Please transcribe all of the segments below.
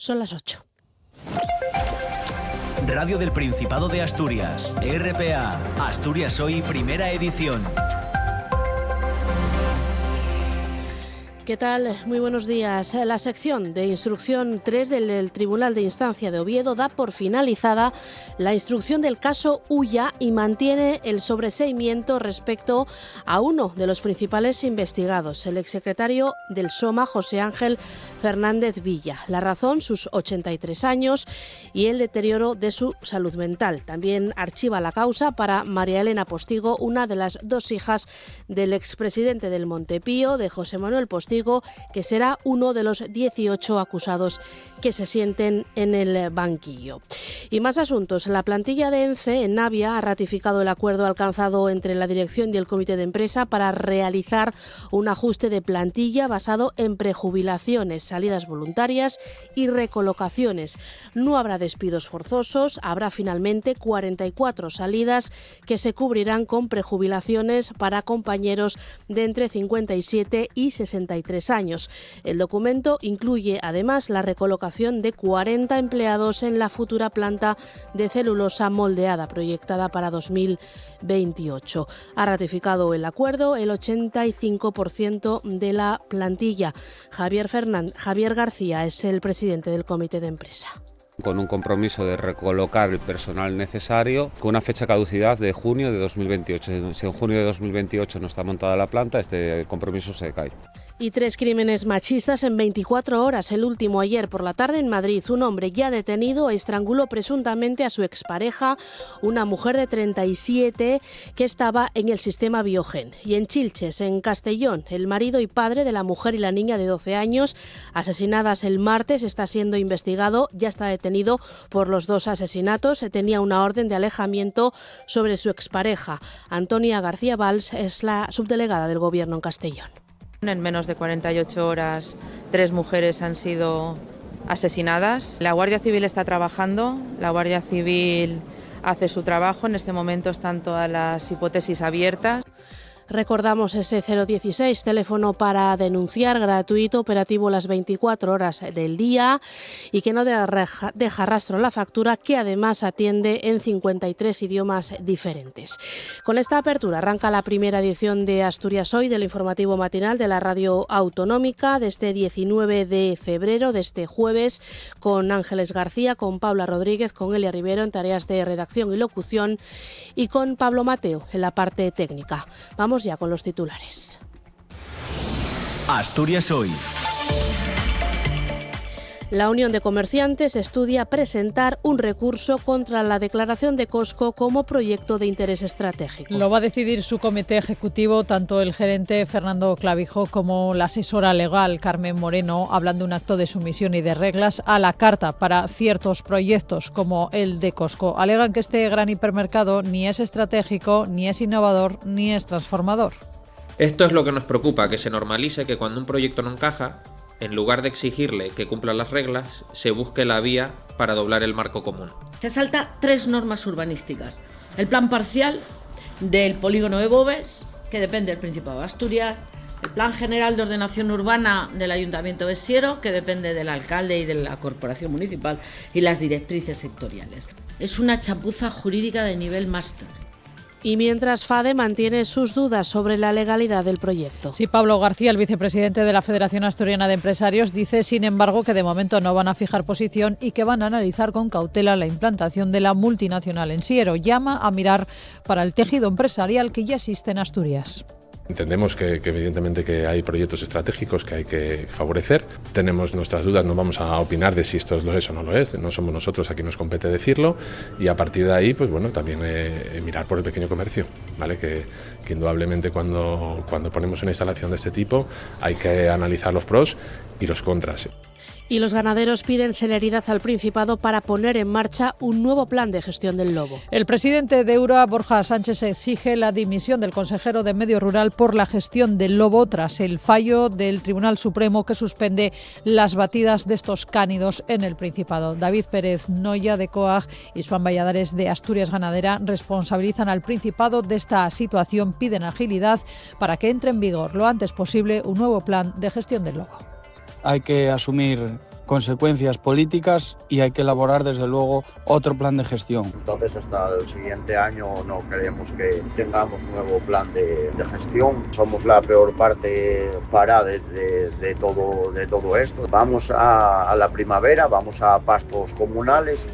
Son las 8. Radio del Principado de Asturias, RPA, Asturias Hoy, primera edición. ¿Qué tal? Muy buenos días. La sección de instrucción 3 del Tribunal de Instancia de Oviedo da por finalizada la instrucción del caso Ulla y mantiene el sobreseimiento respecto a uno de los principales investigados, el exsecretario del SOMA, José Ángel Fernández Villa. La razón, sus 83 años y el deterioro de su salud mental. También archiva la causa para María Elena Postigo, una de las dos hijas del expresidente del Montepío, de José Manuel Postigo, que será uno de los 18 acusados que se sienten en el banquillo. Y más asuntos. La plantilla de ENCE en Navia ha ratificado el acuerdo alcanzado entre la dirección y el comité de empresa para realizar un ajuste de plantilla basado en prejubilaciones, salidas voluntarias y recolocaciones. No habrá despidos forzosos, habrá finalmente 44 salidas que se cubrirán con prejubilaciones para compañeros de entre 57 y 63 años. El documento incluye además la recolocación de 40 empleados en la futura planta de celulosa moldeada proyectada para 2028. Ha ratificado el acuerdo el 85% de la plantilla. Javier García es el presidente del comité de empresa. Con un compromiso de recolocar el personal necesario con una fecha de caducidad de junio de 2028. Si en junio de 2028 no está montada la planta, este compromiso se cae. Y 3 crímenes machistas en 24 horas. El último ayer por la tarde en Madrid. Un hombre ya detenido estranguló presuntamente a su expareja, una mujer de 37 que estaba en el sistema Biogen. Y en Chilches, en Castellón, el marido y padre de la mujer y la niña de 12 años, asesinadas el martes, está siendo investigado. Ya está detenido por los dos asesinatos. Tenía una orden de alejamiento sobre su expareja. Antonia García Valls es la subdelegada del Gobierno en Castellón. En menos de 48 horas, 3 mujeres han sido asesinadas. La Guardia Civil está trabajando, la Guardia Civil hace su trabajo. En este momento están todas las hipótesis abiertas. Recordamos ese 016, teléfono para denunciar, gratuito, operativo las 24 horas del día y que no deja rastro en la factura, que además atiende en 53 idiomas diferentes. Con esta apertura arranca la primera edición de Asturias Hoy, del informativo matinal de la radio autonómica, de este 19 de febrero, de este jueves, con Ángeles García, con Paula Rodríguez, con Elia Rivero en tareas de redacción y locución y con Pablo Mateo en la parte técnica. Vamos ya con los titulares. Asturias Hoy. La Unión de Comerciantes estudia presentar un recurso contra la declaración de Costco como proyecto de interés estratégico. Lo va a decidir su comité ejecutivo. Tanto el gerente Fernando Clavijo como la asesora legal Carmen Moreno hablan de un acto de sumisión y de reglas a la carta para ciertos proyectos como el de Costco. Alegan que este gran hipermercado ni es estratégico, ni es innovador, ni es transformador. Esto es lo que nos preocupa, que se normalice que cuando un proyecto no encaja, en lugar de exigirle que cumpla las reglas, se busque la vía para doblar el marco común. Se salta 3 normas urbanísticas. El plan parcial del polígono de Boves, que depende del Principado de Asturias. El plan general de ordenación urbana del Ayuntamiento de Siero, que depende del alcalde y de la corporación municipal. Y las directrices sectoriales. Es una chapuza jurídica de nivel máster. Y mientras FADE mantiene sus dudas sobre la legalidad del proyecto. Sí, Pablo García, el vicepresidente de la Federación Asturiana de Empresarios, dice, sin embargo, que de momento no van a fijar posición y que van a analizar con cautela la implantación de la multinacional en Siero. Llama a mirar para el tejido empresarial que ya existe en Asturias. Entendemos que evidentemente que hay proyectos estratégicos que hay que favorecer. Tenemos nuestras dudas, no vamos a opinar de si esto lo es o no lo es. No somos nosotros a quien nos compete decirlo. Y a partir de ahí, pues bueno, también mirar por el pequeño comercio, ¿vale? Que indudablemente cuando ponemos una instalación de este tipo hay que analizar los pros y los contras. Y los ganaderos piden celeridad al Principado para poner en marcha un nuevo plan de gestión del lobo. El presidente de EURA, Borja Sánchez, exige la dimisión del consejero de Medio Rural por la gestión del lobo tras el fallo del Tribunal Supremo que suspende las batidas de estos cánidos en el Principado. David Pérez Noya de COAG y Juan Valladares de Asturias Ganadera responsabilizan al Principado de esta situación, piden agilidad para que entre en vigor lo antes posible un nuevo plan de gestión del lobo. Hay que asumir consecuencias políticas y hay que elaborar desde luego otro plan de gestión. Entonces hasta el siguiente año no queremos que tengamos un nuevo plan de gestión. Somos la peor parte para de todo esto. Vamos a la primavera, vamos a pastos comunales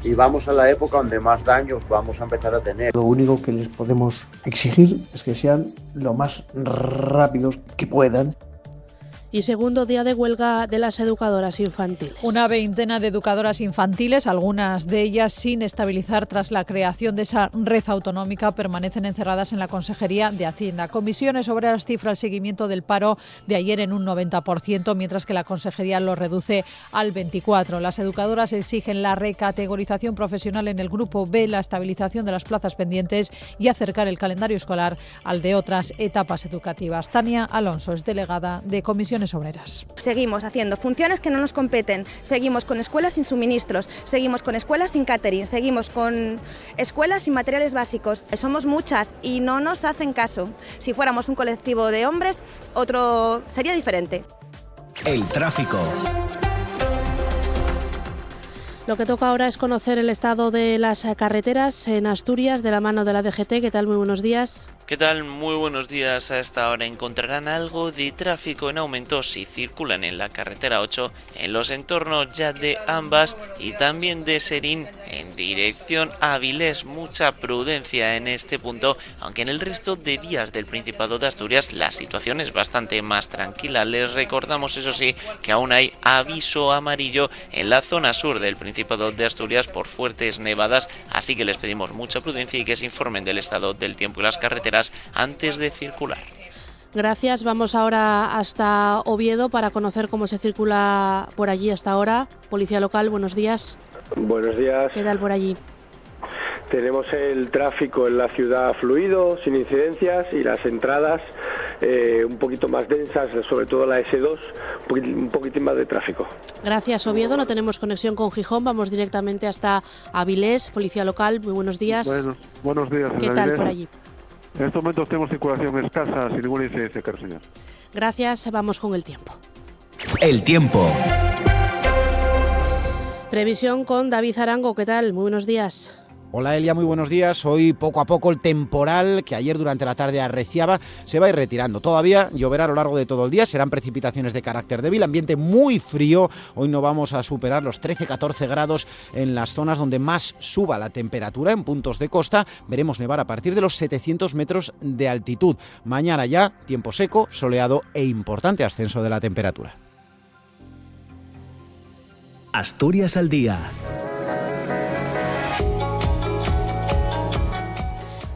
y vamos a la época donde más daños vamos a empezar a tener. Lo único que les podemos exigir es que sean lo más rápidos que puedan. Y segundo día de huelga de las educadoras infantiles. Una veintena de educadoras infantiles, algunas de ellas sin estabilizar tras la creación de esa red autonómica, permanecen encerradas en la Consejería de Hacienda. Comisiones Obreras cifra el seguimiento del paro de ayer en un 90%, mientras que la Consejería lo reduce al 24%. Las educadoras exigen la recategorización profesional en el Grupo B, la estabilización de las plazas pendientes y acercar el calendario escolar al de otras etapas educativas. Tania Alonso es delegada de Comisiones Obreras. Seguimos haciendo funciones que no nos competen, seguimos con escuelas sin suministros, seguimos con escuelas sin catering, seguimos con escuelas sin materiales básicos. Somos muchas y no nos hacen caso. Si fuéramos un colectivo de hombres, otro sería diferente. El tráfico. Lo que toca ahora es conocer el estado de las carreteras en Asturias de la mano de la DGT. ¿Qué tal? Muy buenos días. ¿Qué tal? Muy buenos días. A esta hora encontrarán algo de tráfico en aumento si circulan en la carretera 8 en los entornos ya de ambas y también de Serín en dirección a Avilés. Mucha prudencia en este punto, aunque en el resto de vías del Principado de Asturias la situación es bastante más tranquila. Les recordamos, eso sí, que aún hay aviso amarillo en la zona sur del Principado de Asturias por fuertes nevadas, así que les pedimos mucha prudencia y que se informen del estado del tiempo y las carreteras antes de circular. Gracias. Vamos ahora hasta Oviedo para conocer cómo se circula por allí hasta ahora. Policía local, buenos días. Buenos días. ¿Qué tal por allí? Tenemos el tráfico en la ciudad fluido, sin incidencias, y las entradas un poquito más densas, sobre todo la S2, un poquitín más de tráfico. Gracias, Oviedo. No tenemos conexión con Gijón, vamos directamente hasta Avilés. Policía local, muy buenos días. Buenos días. ¿Qué tal por allí? En estos momentos tenemos circulación escasa, sin ninguna incidencia, caro señor. Gracias, vamos con el tiempo. El tiempo. Previsión con David Arango, ¿qué tal? Muy buenos días. Hola Elia, muy buenos días. Hoy poco a poco el temporal que ayer durante la tarde arreciaba se va a ir retirando. Todavía lloverá a lo largo de todo el día, serán precipitaciones de carácter débil, ambiente muy frío. Hoy no vamos a superar los 13-14 grados en las zonas donde más suba la temperatura. En puntos de costa veremos nevar a partir de los 700 metros de altitud. Mañana ya tiempo seco, soleado e importante ascenso de la temperatura. Asturias al día.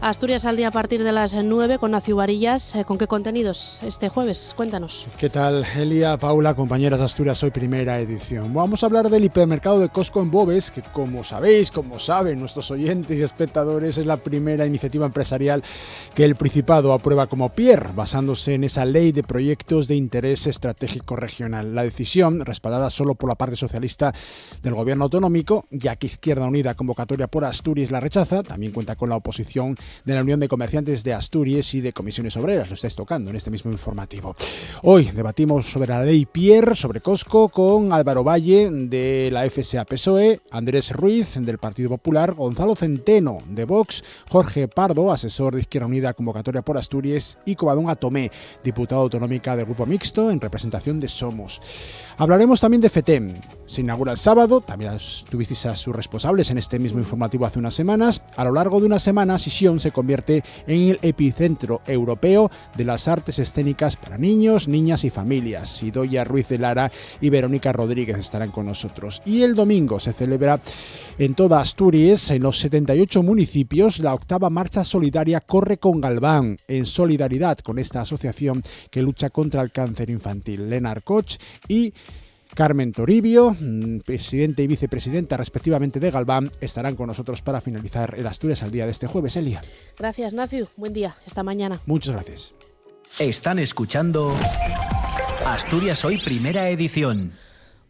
Asturias al día a partir de las 9 con Nacio Varillas. ¿Con qué contenidos este jueves? Cuéntanos. ¿Qué tal, Elia, Paula, compañeras de Asturias Hoy, primera edición? Vamos a hablar del hipermercado de Costco en Boves, que como sabéis, como saben nuestros oyentes y espectadores, es la primera iniciativa empresarial que el Principado aprueba como PIER, basándose en esa ley de proyectos de interés estratégico regional. La decisión, respaldada solo por la parte socialista del gobierno autonómico, ya que Izquierda Unida, convocatoria por Asturias, la rechaza, también cuenta con la oposición de la Unión de Comerciantes de Asturias y de Comisiones Obreras. Lo estáis tocando en este mismo informativo. Hoy debatimos sobre la ley PIER, sobre Costco, con Álvaro Valle de la FSA-PSOE, Andrés Ruiz del Partido Popular, Gonzalo Centeno de Vox, Jorge Pardo, asesor de Izquierda Unida, convocatoria por Asturias, y Covadonga Tomé, diputada autonómica del Grupo Mixto en representación de Somos. Hablaremos también de FETEM. Se inaugura el sábado, también tuvisteis a sus responsables en este mismo informativo hace unas semanas. A lo largo de una semana, Sisión se convierte en el epicentro europeo de las artes escénicas para niños, niñas y familias. Idoia Ruiz de Lara y Verónica Rodríguez estarán con nosotros. Y el domingo se celebra en toda Asturias, en los 78 municipios, la 8ª marcha solidaria Corre con Galván, en solidaridad con esta asociación que lucha contra el cáncer infantil. Lena Arcoch y Carmen Toribio, presidente y vicepresidenta respectivamente de Galván, estarán con nosotros para finalizar el Asturias al día de este jueves. Elia. Gracias, Nacio. Buen día. Hasta mañana. Muchas gracias. Están escuchando Asturias Hoy, primera edición.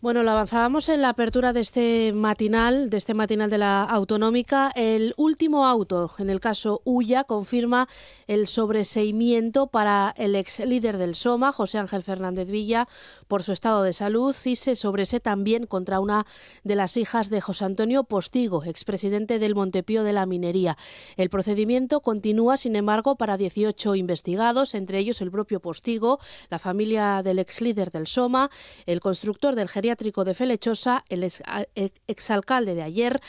Bueno, lo avanzábamos en la apertura de este matinal de la Autonómica. El último auto en el caso Ulla confirma el sobreseimiento para el ex líder del SOMA, José Ángel Fernández Villa, por su estado de salud, y se sobresee también contra una de las hijas de José Antonio Postigo, expresidente del Montepío de la Minería. El procedimiento continúa, sin embargo, para 18 investigados, entre ellos el propio Postigo, la familia del ex líder del SOMA, el constructor del geriátrico de Felechosa, el exalcalde de Ayer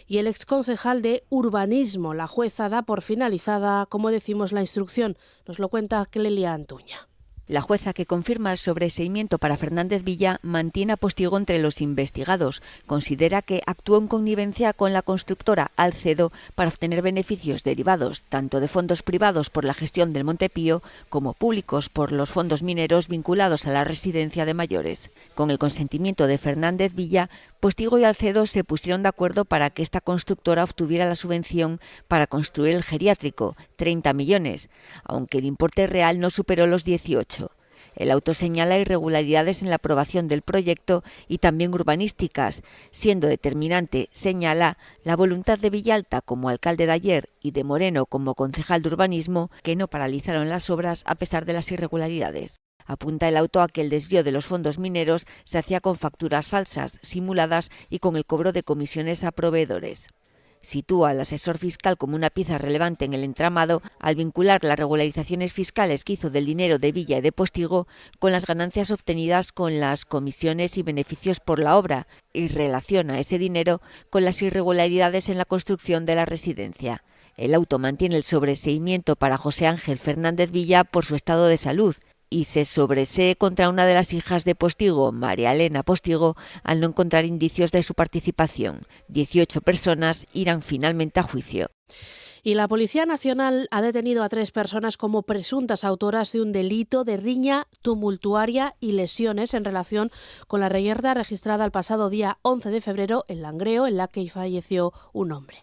y el exconcejal de Urbanismo. La jueza da por finalizada, como decimos, la instrucción. Nos lo cuenta Clelia Antuña. La jueza, que confirma el sobreseimiento para Fernández Villa, mantiene a Postigo entre los investigados. Considera que actuó en connivencia con la constructora Alcedo para obtener beneficios derivados tanto de fondos privados por la gestión del Montepío como públicos por los fondos mineros vinculados a la residencia de mayores. Con el consentimiento de Fernández Villa, Postigo y Alcedo se pusieron de acuerdo para que esta constructora obtuviera la subvención para construir el geriátrico, 30 millones, aunque el importe real no superó los 18. El auto señala irregularidades en la aprobación del proyecto y también urbanísticas, siendo determinante, señala, la voluntad de Villalta como alcalde de Ayer y de Moreno como concejal de urbanismo, que no paralizaron las obras a pesar de las irregularidades. Apunta el auto a que el desvío de los fondos mineros se hacía con facturas falsas, simuladas y con el cobro de comisiones a proveedores. Sitúa al asesor fiscal como una pieza relevante en el entramado al vincular las regularizaciones fiscales que hizo del dinero de Villa y de Postigo con las ganancias obtenidas con las comisiones y beneficios por la obra, y relaciona ese dinero con las irregularidades en la construcción de la residencia. El auto mantiene el sobreseimiento para José Ángel Fernández Villa por su estado de salud y se sobresee contra una de las hijas de Postigo, María Elena Postigo, al no encontrar indicios de su participación. 18 personas irán finalmente a juicio. Y la Policía Nacional ha detenido a 3 personas como presuntas autoras de un delito de riña tumultuaria y lesiones en relación con la reyerta registrada el pasado día 11 de febrero en Langreo, en la que falleció un hombre.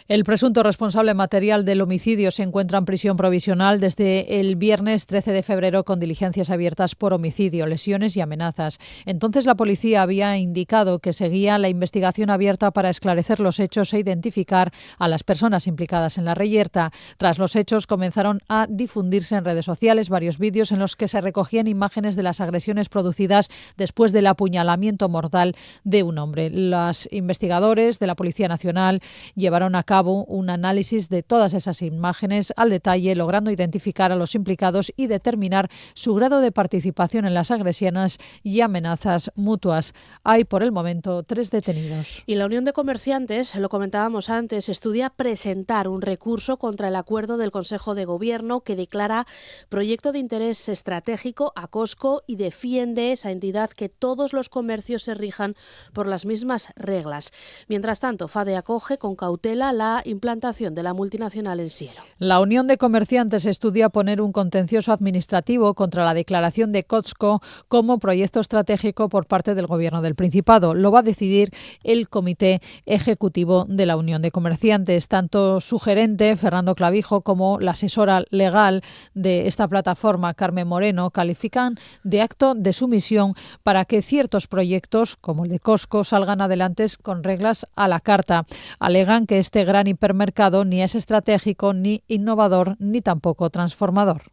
El presunto responsable material del homicidio se encuentra en prisión provisional desde el viernes 13 de febrero con diligencias abiertas por homicidio, lesiones y amenazas. Entonces la policía había indicado que seguía la investigación abierta para esclarecer los hechos e identificar a las personas implicadas en la reyerta. Tras los hechos comenzaron a difundirse en redes sociales varios vídeos en los que se recogían imágenes de las agresiones producidas después del apuñalamiento mortal de un hombre. Los investigadores de la Policía Nacional llevaron a cabo un análisis de todas esas imágenes al detalle, logrando identificar a los implicados y determinar su grado de participación en las agresiones y amenazas mutuas. Hay por el momento 3 detenidos. Y la Unión de Comerciantes, lo comentábamos antes, estudia presentar un recurso contra el acuerdo del Consejo de Gobierno que declara proyecto de interés estratégico a Costco y defiende esa entidad que todos los comercios se rijan por las mismas reglas. Mientras tanto, FADE acoge con cautela la implantación de la multinacional en Siero. La Unión de Comerciantes estudia poner un contencioso administrativo contra la declaración de Costco como proyecto estratégico por parte del Gobierno del Principado. Lo va a decidir el Comité Ejecutivo de la Unión de Comerciantes. Tanto su gerente, Fernando Clavijo, como la asesora legal de esta plataforma, Carmen Moreno, califican de acto de sumisión para que ciertos proyectos, como el de Costco, salgan adelante con reglas a la carta. Alegan que este gran hipermercado ni es estratégico, ni innovador, ni tampoco transformador.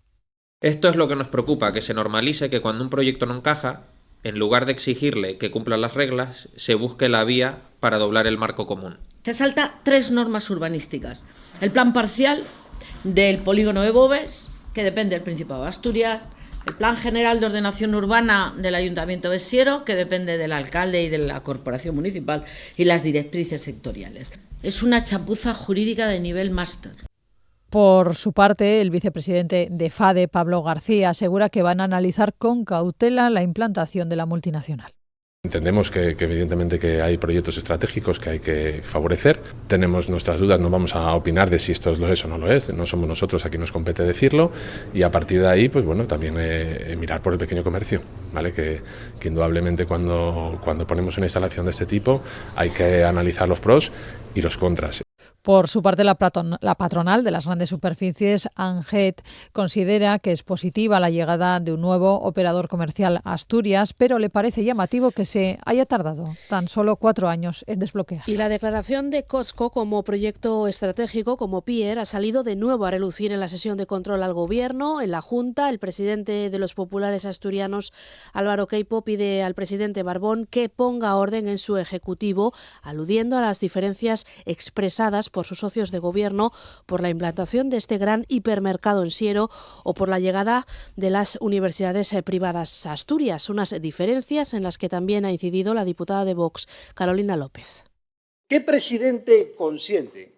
Esto es lo que nos preocupa, que se normalice que cuando un proyecto no encaja, en lugar de exigirle que cumpla las reglas, se busque la vía para doblar el marco común. Se salta 3 normas urbanísticas. El plan parcial del polígono de Boves, que depende del Principado de Asturias, el plan general de ordenación urbana del Ayuntamiento de Siero, que depende del alcalde y de la corporación municipal, y las directrices sectoriales. Es una chapuza jurídica de nivel máster. Por su parte, el vicepresidente de FADE, Pablo García, asegura que van a analizar con cautela la implantación de la multinacional. Entendemos que evidentemente que hay proyectos estratégicos que hay que favorecer. Tenemos nuestras dudas, no vamos a opinar de si esto lo es o no lo es. No somos nosotros a quien nos compete decirlo. Y a partir de ahí, pues bueno, también mirar por el pequeño comercio, ¿vale? Que indudablemente cuando ponemos una instalación de este tipo hay que analizar los pros y los contras. Por su parte, la patronal de las grandes superficies, ANGET, considera que es positiva la llegada de un nuevo operador comercial a Asturias, pero le parece llamativo que se haya tardado tan solo 4 años en desbloquear. Y la declaración de Costco como proyecto estratégico, como PIER, ha salido de nuevo a relucir en la sesión de control al Gobierno. En la Junta, el presidente de los populares asturianos, Álvaro Queipo, pide al presidente Barbón que ponga orden en su ejecutivo, aludiendo a las diferencias expresadas por sus socios de Gobierno por la implantación de este gran hipermercado en Siero o por la llegada de las universidades privadas a Asturias, unas diferencias en las que también ha incidido la diputada de Vox, Carolina López. ¿Qué presidente consiente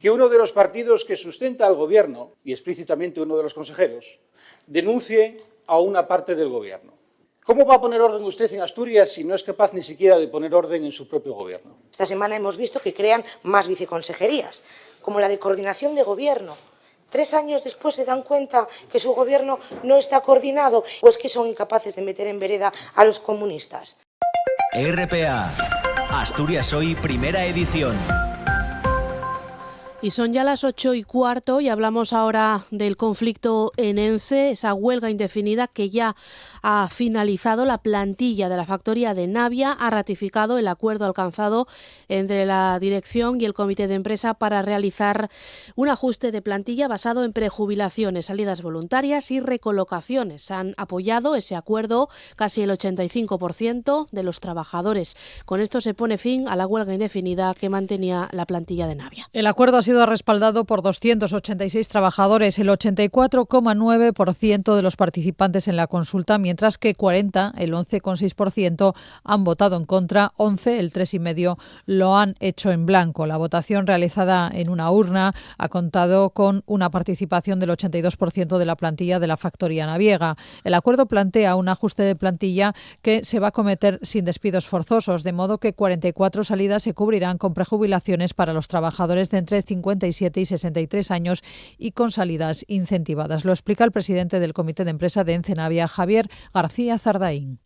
que uno de los partidos que sustenta al Gobierno, y explícitamente uno de los consejeros, denuncie a una parte del Gobierno? ¿Cómo va a poner orden usted en Asturias si no es capaz ni siquiera de poner orden en su propio Gobierno? Esta semana hemos visto que crean más viceconsejerías, como la de coordinación de Gobierno. 3 años después se dan cuenta que su Gobierno no está coordinado, o es que son incapaces de meter en vereda a los comunistas. RPA, Asturias Hoy, primera edición. Y son ya las 8:15 y hablamos ahora del conflicto en ENCE, esa huelga indefinida que ya ha finalizado. La plantilla de la factoría de Navia ha ratificado el acuerdo alcanzado entre la dirección y el comité de empresa para realizar un ajuste de plantilla basado en prejubilaciones, salidas voluntarias y recolocaciones. Han apoyado ese acuerdo casi el 85% de los trabajadores. Con esto se pone fin a la huelga indefinida que mantenía la plantilla de Navia. El acuerdo ha sido respaldado por 286 trabajadores, el 84,9% de los participantes en la consulta, mientras que 40, el 11,6%, han votado en contra, 11, el 3,5%, lo han hecho en blanco. La votación realizada en una urna ha contado con una participación del 82% de la plantilla de la factoría naviega. El acuerdo plantea un ajuste de plantilla que se va a cometer sin despidos forzosos, de modo que 44 salidas se cubrirán con prejubilaciones para los trabajadores de entre 57 y 63 años y con salidas incentivadas. Lo explica el presidente del comité de empresa de ENCE Navia, Javier García Zardaín.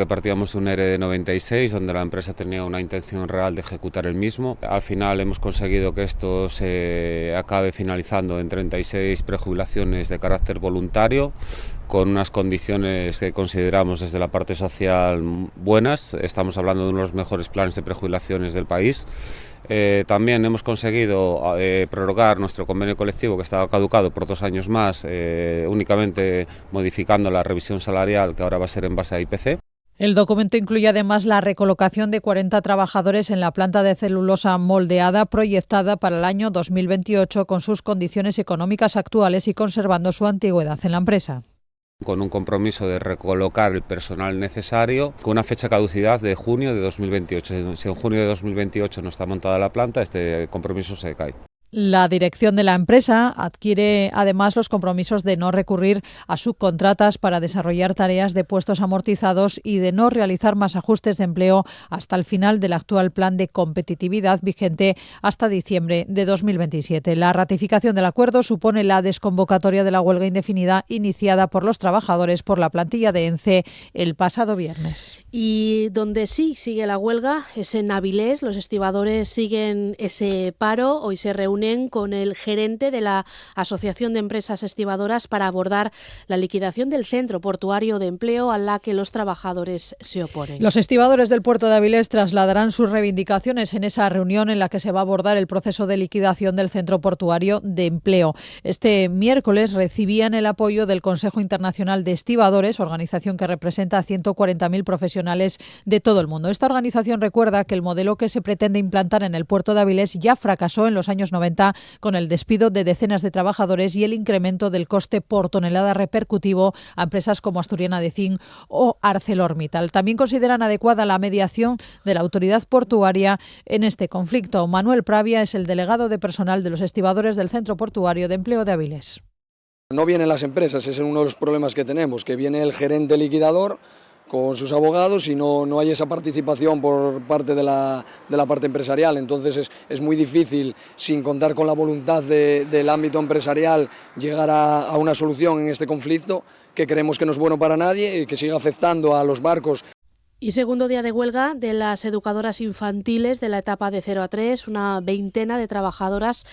Partíamos de un ERE de 96, donde la empresa tenía una intención real de ejecutar el mismo. Al final hemos conseguido que esto se acabe finalizando en 36 prejubilaciones de carácter voluntario, con unas condiciones que consideramos desde la parte social buenas. Estamos hablando de uno de los mejores planes de prejubilaciones del país. También hemos conseguido prorrogar nuestro convenio colectivo, que estaba caducado por 2 años más, únicamente modificando la revisión salarial, que ahora va a ser en base a IPC. El documento incluye además la recolocación de 40 trabajadores en la planta de celulosa moldeada proyectada para el año 2028 con sus condiciones económicas actuales y conservando su antigüedad en la empresa. Con un compromiso de recolocar el personal necesario, con una fecha de caducidad de junio de 2028. Si en junio de 2028 no está montada la planta, este compromiso se cae. La dirección de la empresa adquiere además los compromisos de no recurrir a subcontratas para desarrollar tareas de puestos amortizados y de no realizar más ajustes de empleo hasta el final del actual plan de competitividad vigente hasta diciembre de 2027. La ratificación del acuerdo supone la desconvocatoria de la huelga indefinida iniciada por los trabajadores por la plantilla de ENCE el pasado viernes. Y donde sí sigue la huelga es en Avilés. Los estibadores siguen ese paro. Hoy se reúnen con el gerente de la Asociación de Empresas Estibadoras para abordar la liquidación del centro portuario de empleo a la que los trabajadores se oponen. Los estibadores del puerto de Avilés trasladarán sus reivindicaciones en esa reunión en la que se va a abordar el proceso de liquidación del centro portuario de empleo. Este miércoles recibían el apoyo del Consejo Internacional de Estibadores, organización que representa a 140.000 profesionales de todo el mundo. Esta organización recuerda que el modelo que se pretende implantar en el puerto de Avilés ya fracasó en los años 90 con el despido de decenas de trabajadores y el incremento del coste por tonelada repercutivo a empresas como Asturiana de Zinc o ArcelorMittal. También consideran adecuada la mediación de la autoridad portuaria en este conflicto. Manuel Pravia es el delegado de personal de los estibadores del Centro Portuario de Empleo de Avilés. No vienen las empresas, ese es uno de los problemas que tenemos, que viene el gerente liquidador con sus abogados y no hay esa participación por parte de la parte empresarial. Entonces es muy difícil, sin contar con la voluntad del ámbito empresarial, llegar a una solución en este conflicto que creemos que no es bueno para nadie y que sigue afectando a los barcos. Y segundo día de huelga de las educadoras infantiles de la etapa de 0 a 3, una veintena de trabajadoras,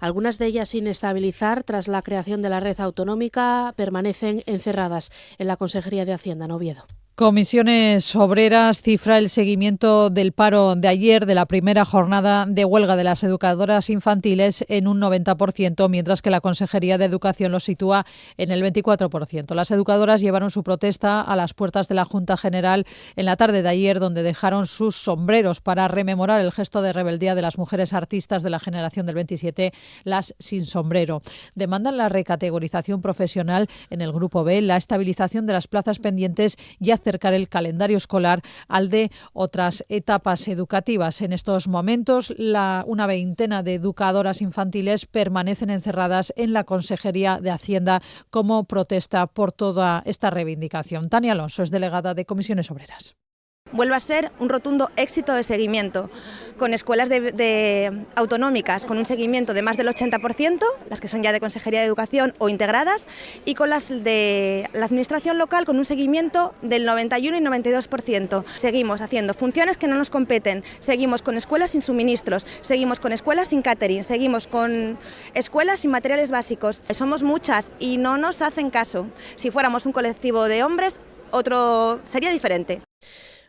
algunas de ellas sin estabilizar tras la creación de la red autonómica, permanecen encerradas en la Consejería de Hacienda en Oviedo. Comisiones Obreras cifra el seguimiento del paro de ayer de la primera jornada de huelga de las educadoras infantiles en un 90%, mientras que la Consejería de Educación lo sitúa en el 24%. Las educadoras llevaron su protesta a las puertas de la Junta General en la tarde de ayer, donde dejaron sus sombreros para rememorar el gesto de rebeldía de las mujeres artistas de la generación del 27, las sin sombrero. Demandan la recategorización profesional en el Grupo B, la estabilización de las plazas pendientes y acercar el calendario escolar al de otras etapas educativas. En estos momentos, una veintena de educadoras infantiles permanecen encerradas en la Consejería de Hacienda como protesta por toda esta reivindicación. Tania Alonso es delegada de Comisiones Obreras. Vuelve a ser un rotundo éxito de seguimiento, con escuelas autonómicas con un seguimiento de más del 80%, las que son ya de Consejería de Educación o integradas, y con las de la Administración local con un seguimiento del 91 y 92%. Seguimos haciendo funciones que no nos competen, seguimos con escuelas sin suministros, seguimos con escuelas sin catering, seguimos con escuelas sin materiales básicos. Somos muchas y no nos hacen caso. Si fuéramos un colectivo de hombres, otro sería diferente.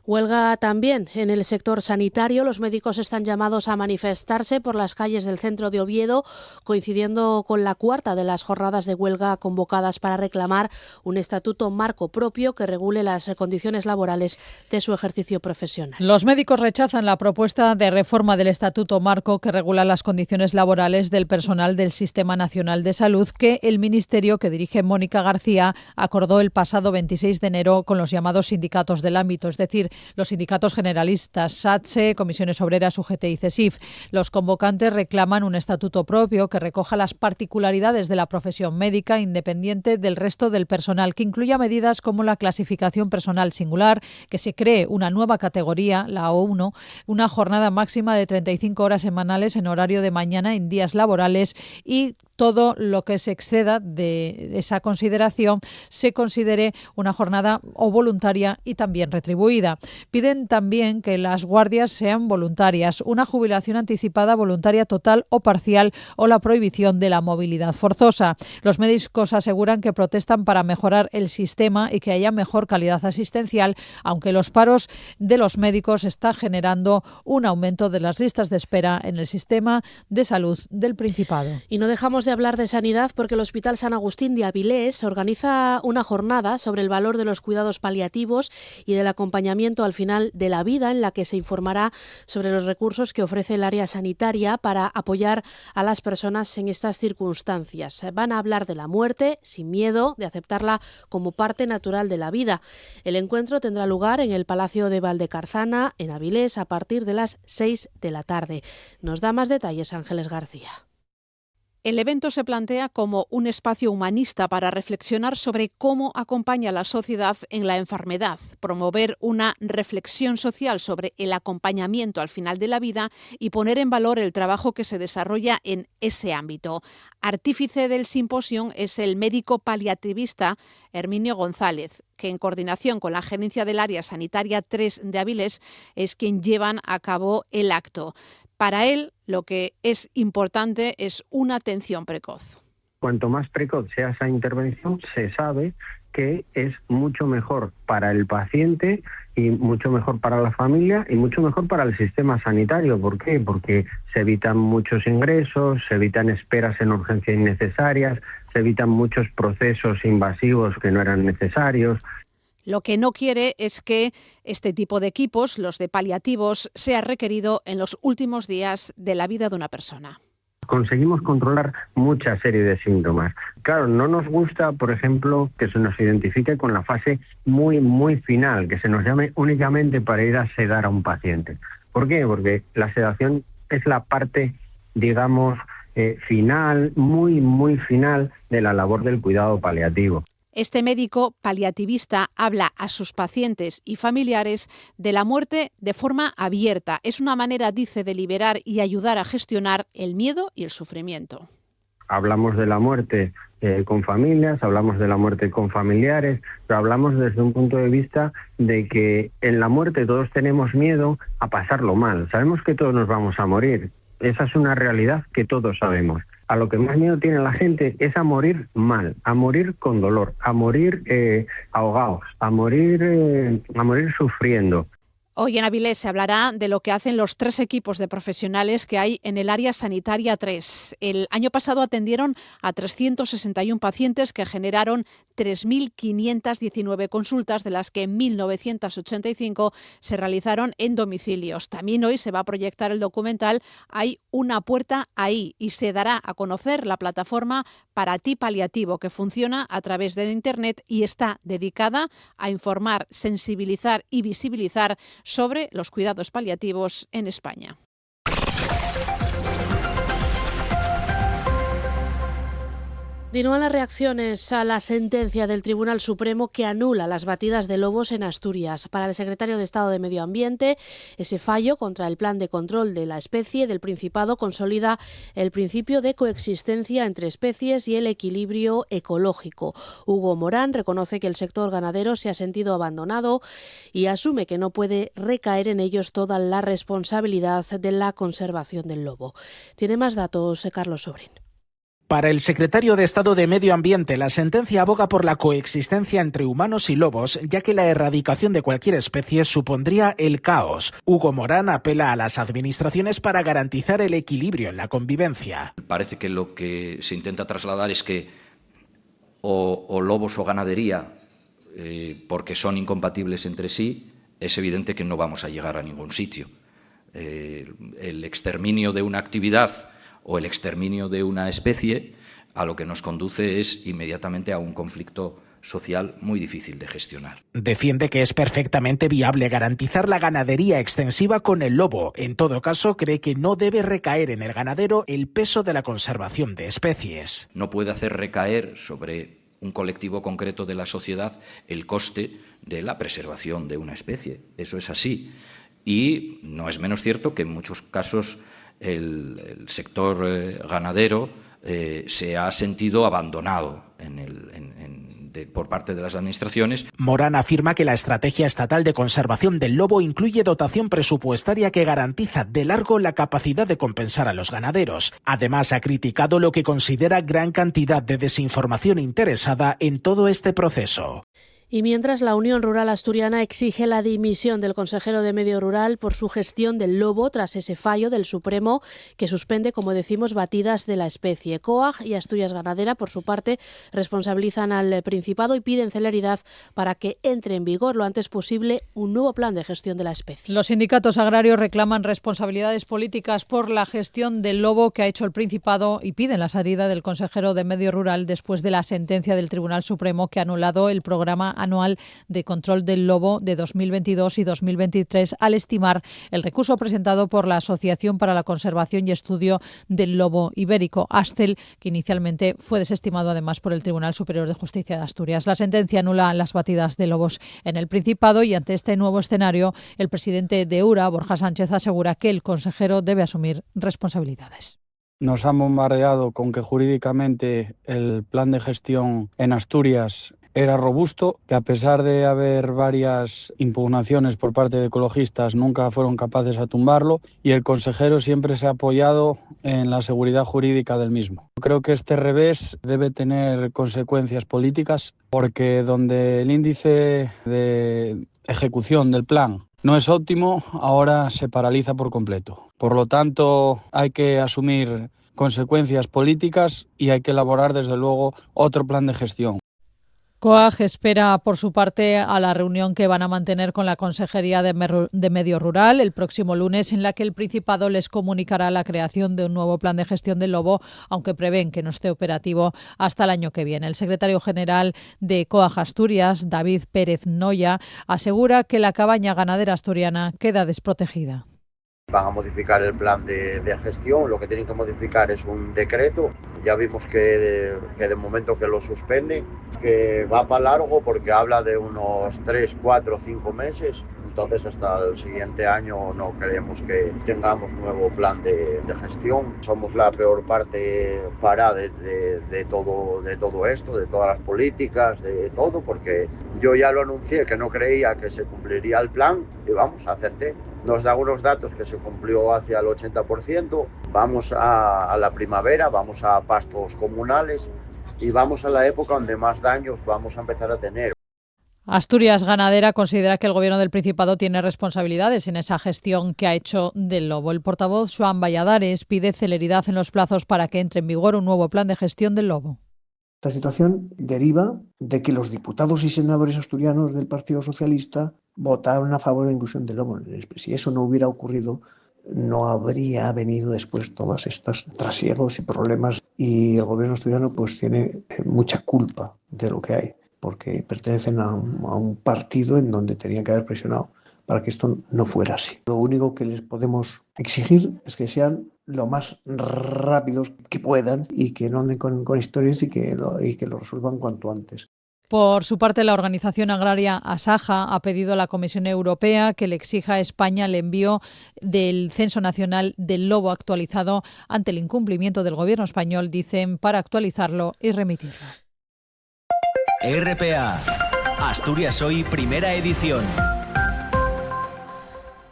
Huelga también en el sector sanitario. Los médicos están llamados a manifestarse por las calles del centro de Oviedo, coincidiendo con la cuarta de las jornadas de huelga convocadas para reclamar un estatuto marco propio que regule las condiciones laborales de su ejercicio profesional. Los médicos rechazan la propuesta de reforma del estatuto marco que regula las condiciones laborales del personal del Sistema Nacional de Salud, que el ministerio que dirige Mónica García acordó el pasado 26 de enero con los llamados sindicatos del ámbito, es decir, los sindicatos generalistas, SATSE, Comisiones Obreras, UGT y CESIF. Los convocantes reclaman un estatuto propio que recoja las particularidades de la profesión médica independiente del resto del personal, que incluya medidas como la clasificación personal singular, que se cree una nueva categoría, la O1, una jornada máxima de 35 horas semanales en horario de mañana en días laborales y todo lo que se exceda de esa consideración se considere una jornada o voluntaria y también retribuida. Piden también que las guardias sean voluntarias, una jubilación anticipada voluntaria total o parcial o la prohibición de la movilidad forzosa. Los médicos aseguran que protestan para mejorar el sistema y que haya mejor calidad asistencial, aunque los paros de los médicos están generando un aumento de las listas de espera en el sistema de salud del Principado. Y no dejamos de hablar de sanidad porque el Hospital San Agustín de Avilés organiza una jornada sobre el valor de los cuidados paliativos y del acompañamiento al final de la vida, en la que se informará sobre los recursos que ofrece el área sanitaria para apoyar a las personas en estas circunstancias. Van a hablar de la muerte sin miedo, de aceptarla como parte natural de la vida. El encuentro tendrá lugar en el Palacio de Valdecarzana, en Avilés, a partir de las 6 de la tarde. Nos da más detalles Ángeles García. El evento se plantea como un espacio humanista para reflexionar sobre cómo acompaña a la sociedad en la enfermedad, promover una reflexión social sobre el acompañamiento al final de la vida y poner en valor el trabajo que se desarrolla en ese ámbito. Artífice del simposio es el médico paliativista Herminio González, que en coordinación con la gerencia del área sanitaria 3 de Avilés es quien llevan a cabo el acto. Para él, lo que es importante es una atención precoz. Cuanto más precoz sea esa intervención, se sabe que es mucho mejor para el paciente y mucho mejor para la familia y mucho mejor para el sistema sanitario. ¿Por qué? Porque se evitan muchos ingresos, se evitan esperas en urgencia innecesarias, se evitan muchos procesos invasivos que no eran necesarios. Lo que no quiere es que este tipo de equipos, los de paliativos, sea requerido en los últimos días de la vida de una persona. Conseguimos controlar mucha serie de síntomas. Claro, no nos gusta, por ejemplo, que se nos identifique con la fase muy final, que se nos llame únicamente para ir a sedar a un paciente. ¿Por qué? Porque la sedación es la parte, digamos, final, muy final de la labor del cuidado paliativo. Este médico paliativista habla a sus pacientes y familiares de la muerte de forma abierta. Es una manera, dice, de liberar y ayudar a gestionar el miedo y el sufrimiento. Hablamos de la muerte con familias, hablamos de la muerte con familiares, pero hablamos desde un punto de vista de que en la muerte todos tenemos miedo a pasarlo mal. Sabemos que todos nos vamos a morir. Esa es una realidad que todos sabemos. A lo que más miedo tiene la gente es a morir mal, a morir con dolor, a morir ahogados, a morir sufriendo. Hoy en Avilés se hablará de lo que hacen los 3 equipos de profesionales que hay en el área sanitaria 3. El año pasado atendieron a 361 pacientes que generaron 3.519 consultas, de las que 1.985 se realizaron en domicilios. También hoy se va a proyectar el documental Hay una puerta ahí y se dará a conocer la plataforma Para ti Paliativo, que funciona a través de Internet y está dedicada a informar, sensibilizar y visibilizar sobre los cuidados paliativos en España. Continúan las reacciones a la sentencia del Tribunal Supremo que anula las batidas de lobos en Asturias. Para el secretario de Estado de Medio Ambiente, ese fallo contra el plan de control de la especie del Principado consolida el principio de coexistencia entre especies y el equilibrio ecológico. Hugo Morán reconoce que el sector ganadero se ha sentido abandonado y asume que no puede recaer en ellos toda la responsabilidad de la conservación del lobo. Tiene más datos Carlos Sobrín. Para el secretario de Estado de Medio Ambiente, la sentencia aboga por la coexistencia entre humanos y lobos, ya que la erradicación de cualquier especie supondría el caos. Hugo Morán apela a las administraciones para garantizar el equilibrio en la convivencia. Parece que lo que se intenta trasladar es que o lobos o ganadería, porque son incompatibles entre sí, es evidente que no vamos a llegar a ningún sitio. El exterminio de una actividad o el exterminio de una especie a lo que nos conduce es inmediatamente a un conflicto social muy difícil de gestionar. Defiende que es perfectamente viable garantizar la ganadería extensiva con el lobo. En todo caso, cree que no debe recaer en el ganadero el peso de la conservación de especies. No puede hacer recaer sobre un colectivo concreto de la sociedad el coste de la preservación de una especie. Eso es así. Y no es menos cierto que en muchos casos el sector ganadero se ha sentido abandonado por parte de las administraciones. Morán afirma que la estrategia estatal de conservación del lobo incluye dotación presupuestaria que garantiza de largo la capacidad de compensar a los ganaderos. Además, ha criticado lo que considera gran cantidad de desinformación interesada en todo este proceso. Y mientras la Unión Rural Asturiana exige la dimisión del consejero de Medio Rural por su gestión del lobo tras ese fallo del Supremo que suspende, como decimos, batidas de la especie. COAG y Asturias Ganadera, por su parte, responsabilizan al Principado y piden celeridad para que entre en vigor lo antes posible un nuevo plan de gestión de la especie. Los sindicatos agrarios reclaman responsabilidades políticas por la gestión del lobo que ha hecho el Principado y piden la salida del consejero de Medio Rural después de la sentencia del Tribunal Supremo que ha anulado el programa anual de control del lobo de 2022 y 2023 al estimar el recurso presentado por la Asociación para la Conservación y Estudio del Lobo Ibérico, ASCEL, que inicialmente fue desestimado además por el Tribunal Superior de Justicia de Asturias. La sentencia anula las batidas de lobos en el Principado y ante este nuevo escenario el presidente de EURA, Borja Sánchez, asegura que el consejero debe asumir responsabilidades. Nos han bombardeado con que jurídicamente el plan de gestión en Asturias era robusto, que a pesar de haber varias impugnaciones por parte de ecologistas nunca fueron capaces de tumbarlo y el consejero siempre se ha apoyado en la seguridad jurídica del mismo. Creo que este revés debe tener consecuencias políticas porque donde el índice de ejecución del plan no es óptimo, ahora se paraliza por completo. Por lo tanto, hay que asumir consecuencias políticas y hay que elaborar desde luego otro plan de gestión. COAG espera, por su parte, a la reunión que van a mantener con la Consejería de Medio Rural el próximo lunes, en la que el Principado les comunicará la creación de un nuevo plan de gestión del lobo, aunque prevén que no esté operativo hasta el año que viene. El secretario general de COAG Asturias, David Pérez Noya, asegura que la cabaña ganadera asturiana queda desprotegida. Van a modificar el plan de gestión, lo que tienen que modificar es un decreto. Ya vimos que de momento que lo suspenden, que va para largo porque habla de unos 3, 4, 5 meses. Entonces hasta el siguiente año no creemos que tengamos nuevo plan de gestión. Somos la peor parte para de todo esto, de todas las políticas, de todo, porque yo ya lo anuncié que no creía que se cumpliría el plan y vamos, acerté. Nos da unos datos que se cumplió hacia el 80%, vamos a la primavera, vamos a pastos comunales y vamos a la época donde más daños vamos a empezar a tener. Asturias Ganadera considera que el Gobierno del Principado tiene responsabilidades en esa gestión que ha hecho del lobo. El portavoz Joan Valladares pide celeridad en los plazos para que entre en vigor un nuevo plan de gestión del lobo. Esta situación deriva de que los diputados y senadores asturianos del Partido Socialista votaron a favor de la inclusión del lobo. Si eso no hubiera ocurrido, no habría venido después todos estos trasiegos y problemas, y el gobierno asturiano pues tiene mucha culpa de lo que hay, porque pertenecen a un partido en donde tenían que haber presionado para que esto no fuera así. Lo único que les podemos exigir es que sean lo más rápidos que puedan y que no anden con historias y que lo resuelvan cuanto antes. Por su parte, la organización agraria Asaja ha pedido a la Comisión Europea que le exija a España el envío del Censo Nacional del Lobo actualizado ante el incumplimiento del Gobierno español, dicen, para actualizarlo y remitirlo. RPA, Asturias Hoy, primera edición.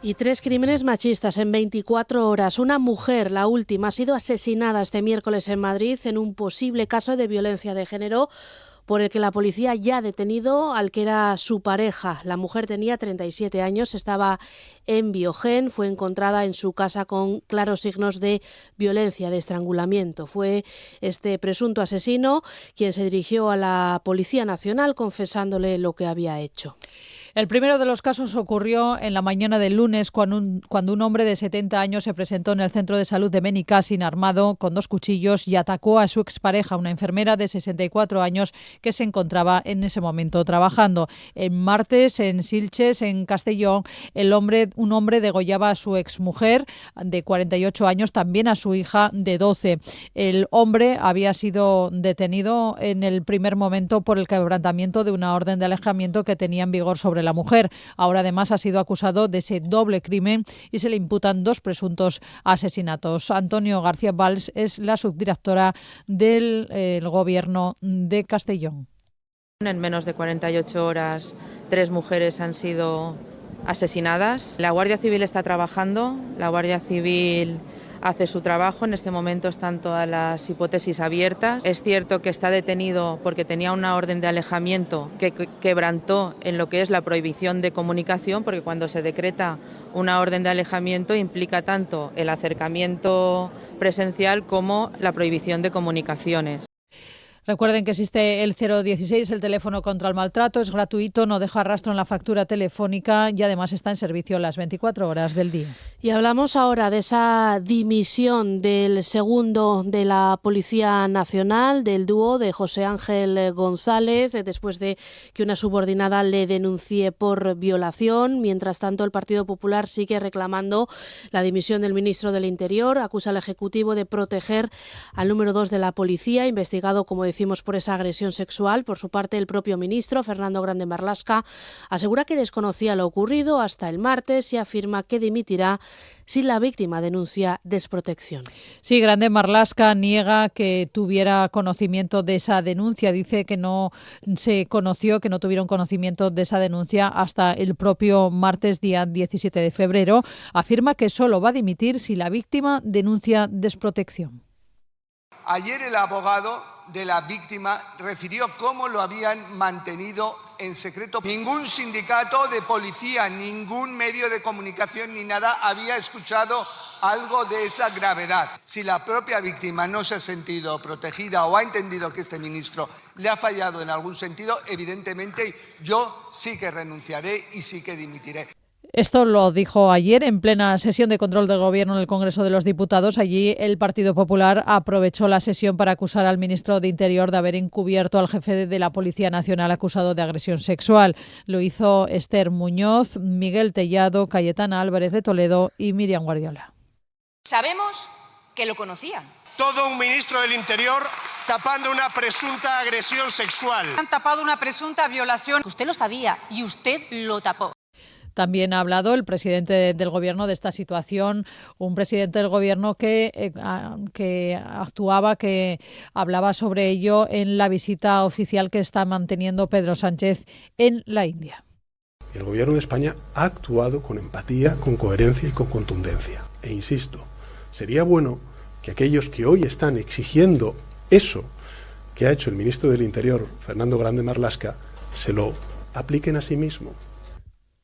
Y 3 crímenes machistas en 24 horas. Una mujer, la última, ha sido asesinada este miércoles en Madrid en un posible caso de violencia de género por el que la policía ya ha detenido al que era su pareja. La mujer tenía 37 años, estaba en Biogen, fue encontrada en su casa con claros signos de violencia, de estrangulamiento. Fue este presunto asesino quien se dirigió a la Policía Nacional confesándole lo que había hecho. El primero de los casos ocurrió en la mañana del lunes cuando un hombre de 70 años se presentó en el centro de salud de Benicàssim armado con 2 cuchillos y atacó a su expareja, una enfermera de 64 años que se encontraba en ese momento trabajando. El martes, en Sitges, en Castellón, un hombre degollaba a su exmujer de 48 años, también a su hija de 12. El hombre había sido detenido en el primer momento por el quebrantamiento de una orden de alejamiento que tenía en vigor sobre la mujer. Ahora además ha sido acusado de ese doble crimen y se le imputan 2 presuntos asesinatos. Antonio García Valls es la subdirectora del Gobierno de Castellón. En menos de 48 horas 3 mujeres han sido asesinadas. La Guardia Civil está trabajando, la Guardia Civil hace su trabajo, en este momento están todas las hipótesis abiertas. Es cierto que está detenido porque tenía una orden de alejamiento que quebrantó en lo que es la prohibición de comunicación, porque cuando se decreta una orden de alejamiento implica tanto el acercamiento presencial como la prohibición de comunicaciones. Recuerden que existe el 016, el teléfono contra el maltrato, es gratuito, no deja rastro en la factura telefónica y además está en servicio las 24 horas del día. Y hablamos ahora de esa dimisión del segundo de la Policía Nacional, del dúo de José Ángel González, después de que una subordinada le denuncie por violación. Mientras tanto, el Partido Popular sigue reclamando la dimisión del ministro del Interior, acusa al Ejecutivo de proteger al número 2 de la policía, investigado, como decimos, por esa agresión sexual. Por su parte, el propio ministro, Fernando Grande Marlaska, asegura que desconocía lo ocurrido hasta el martes y afirma que dimitirá si la víctima denuncia desprotección. Sí, Grande Marlaska niega que tuviera conocimiento de esa denuncia. Dice que no se conoció, que no tuvieron conocimiento de esa denuncia hasta el propio martes, día 17 de febrero. Afirma que solo va a dimitir si la víctima denuncia desprotección. Ayer el abogado de la víctima refirió cómo lo habían mantenido en secreto. Ningún sindicato de policía, ningún medio de comunicación ni nada había escuchado algo de esa gravedad. Si la propia víctima no se ha sentido protegida o ha entendido que este ministro le ha fallado en algún sentido, evidentemente yo sí que renunciaré y sí que dimitiré. Esto lo dijo ayer en plena sesión de control del Gobierno en el Congreso de los Diputados. Allí el Partido Popular aprovechó la sesión para acusar al ministro de Interior de haber encubierto al jefe de la Policía Nacional acusado de agresión sexual. Lo hizo Esther Muñoz, Miguel Tellado, Cayetana Álvarez de Toledo y Miriam Guardiola. Sabemos que lo conocían. Todo un ministro del Interior tapando una presunta agresión sexual. Han tapado una presunta violación. Usted lo sabía y usted lo tapó. También ha hablado el presidente del Gobierno de esta situación, un presidente del Gobierno que hablaba sobre ello en la visita oficial que está manteniendo Pedro Sánchez en la India. El Gobierno de España ha actuado con empatía, con coherencia y con contundencia. E insisto, sería bueno que aquellos que hoy están exigiendo eso que ha hecho el ministro del Interior, Fernando Grande Marlaska, se lo apliquen a sí mismo.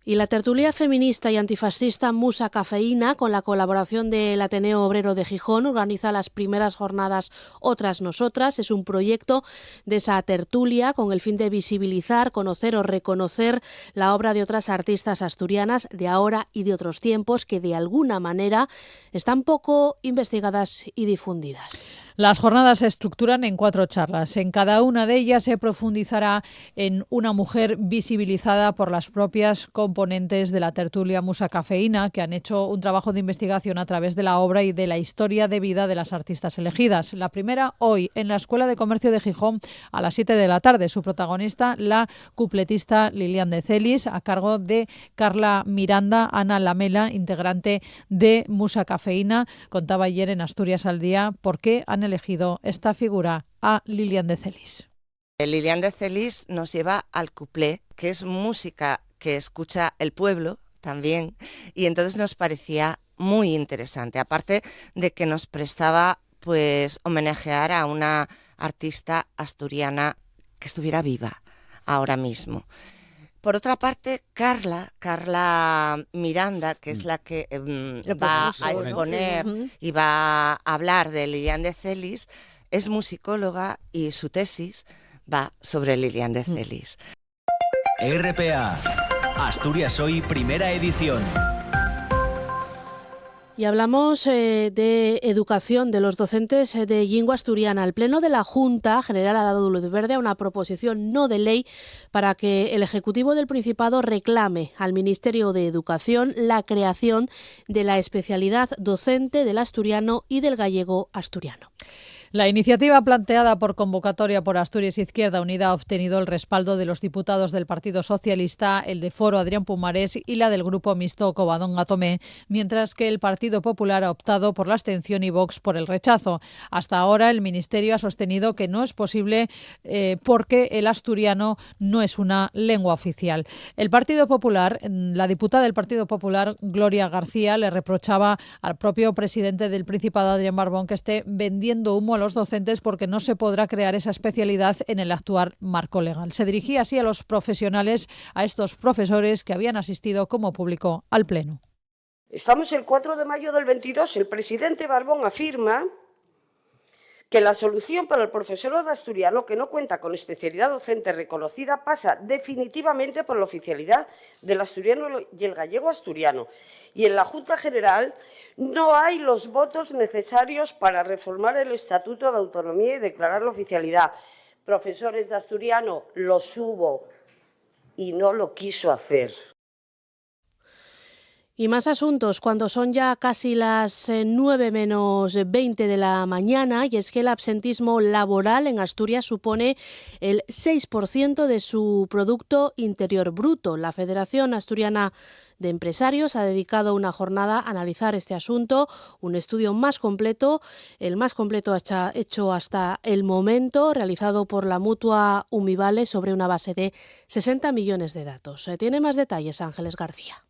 Y la tertulia feminista y antifascista Musa Cafeína, con la colaboración del Ateneo Obrero de Gijón, organiza las primeras jornadas Otras Nosotras. Es un proyecto de esa tertulia con el fin de visibilizar, conocer o reconocer la obra de otras artistas asturianas de ahora y de otros tiempos que de alguna manera están poco investigadas y difundidas. Las jornadas se estructuran en 4 charlas. En cada una de ellas se profundizará en una mujer visibilizada por las propias componentes de la tertulia Musa Cafeína, que han hecho un trabajo de investigación a través de la obra y de la historia de vida de las artistas elegidas. La primera hoy en la Escuela de Comercio de Gijón a las 7 de la tarde. Su protagonista, la cupletista Lilian de Celis, a cargo de Carla Miranda. Ana Lamela, integrante de Musa Cafeína, contaba ayer en Asturias al Día por qué han elegido esta figura a Lilian de Celis. Lilian de Celis nos lleva al cuplé, que es música que escucha el pueblo también, y entonces nos parecía muy interesante, aparte de que nos prestaba pues homenajear a una artista asturiana que estuviera viva ahora mismo. Por otra parte, Carla Miranda, que es la que va a exponer y va a hablar de Lilian de Celis, es musicóloga y su tesis va sobre Lilian de Celis. RPA, Asturias Hoy, primera edición. Y hablamos de educación de los docentes de lengua asturiana. El Pleno de la Junta General ha dado luz verde a una proposición no de ley para que el Ejecutivo del Principado reclame al Ministerio de Educación la creación de la especialidad docente del asturiano y del gallego asturiano. La iniciativa planteada por convocatoria por Asturias Izquierda Unida ha obtenido el respaldo de los diputados del Partido Socialista, el de Foro Adrián Pumares y la del Grupo Mixto Covadonga Tomé, mientras que el Partido Popular ha optado por la abstención y Vox por el rechazo. Hasta ahora el Ministerio ha sostenido que no es posible porque el asturiano no es una lengua oficial. El Partido Popular, la diputada del Partido Popular, Gloria García, le reprochaba al propio presidente del Principado, Adrián Barbón, que esté vendiendo humo a los docentes porque no se podrá crear esa especialidad en el actual marco legal. Se dirigía así a los profesionales, a estos profesores que habían asistido como público al Pleno. Estamos el 4 de mayo del 22. El presidente Barbón afirma que la solución para el profesorado asturiano que no cuenta con especialidad docente reconocida pasa definitivamente por la oficialidad del asturiano y el gallego asturiano. Y en la Junta General no hay los votos necesarios para reformar el Estatuto de Autonomía y declarar la oficialidad. Profesores de asturiano, los hubo y no lo quiso hacer. Y más asuntos cuando son ya casi las 9 menos 20 de la mañana, y es que el absentismo laboral en Asturias supone el 6% de su Producto Interior Bruto. La Federación Asturiana de Empresarios ha dedicado una jornada a analizar este asunto, un estudio más completo, el más completo hecho hasta el momento, realizado por la mutua Umivale sobre una base de 60 millones de datos. Tiene más detalles Ángeles García.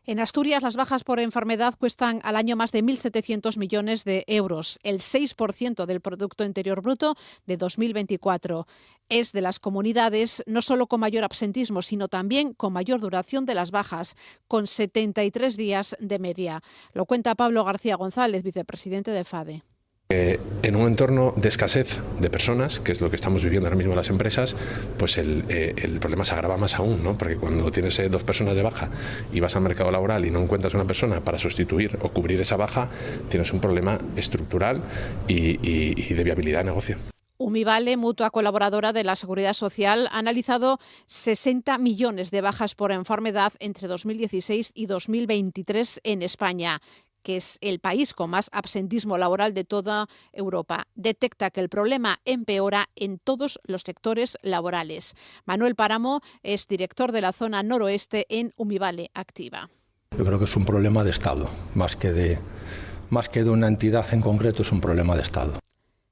En Asturias, las bajas por enfermedad cuestan al año más de 1.700 millones de euros, el 6% del Producto Interior Bruto de 2024. Es de las comunidades no solo con mayor absentismo, sino también con mayor duración de las bajas, con 73 días de media. Lo cuenta Pablo García González, vicepresidente de FADE. En un entorno de escasez de personas, que es lo que estamos viviendo ahora mismo en las empresas, pues el problema se agrava más aún, ¿no? Porque cuando tienes 2 personas de baja y vas al mercado laboral y no encuentras una persona para sustituir o cubrir esa baja, tienes un problema estructural y de viabilidad de negocio. Umivale, mutua colaboradora de la Seguridad Social, ha analizado 60 millones de bajas por enfermedad entre 2016 y 2023 en España, que es el país con más absentismo laboral de toda Europa. Detecta que el problema empeora en todos los sectores laborales. Manuel Páramo es director de la zona noroeste en Umivale Activa. Yo creo que es un problema de Estado, más que de una entidad en concreto, es un problema de Estado.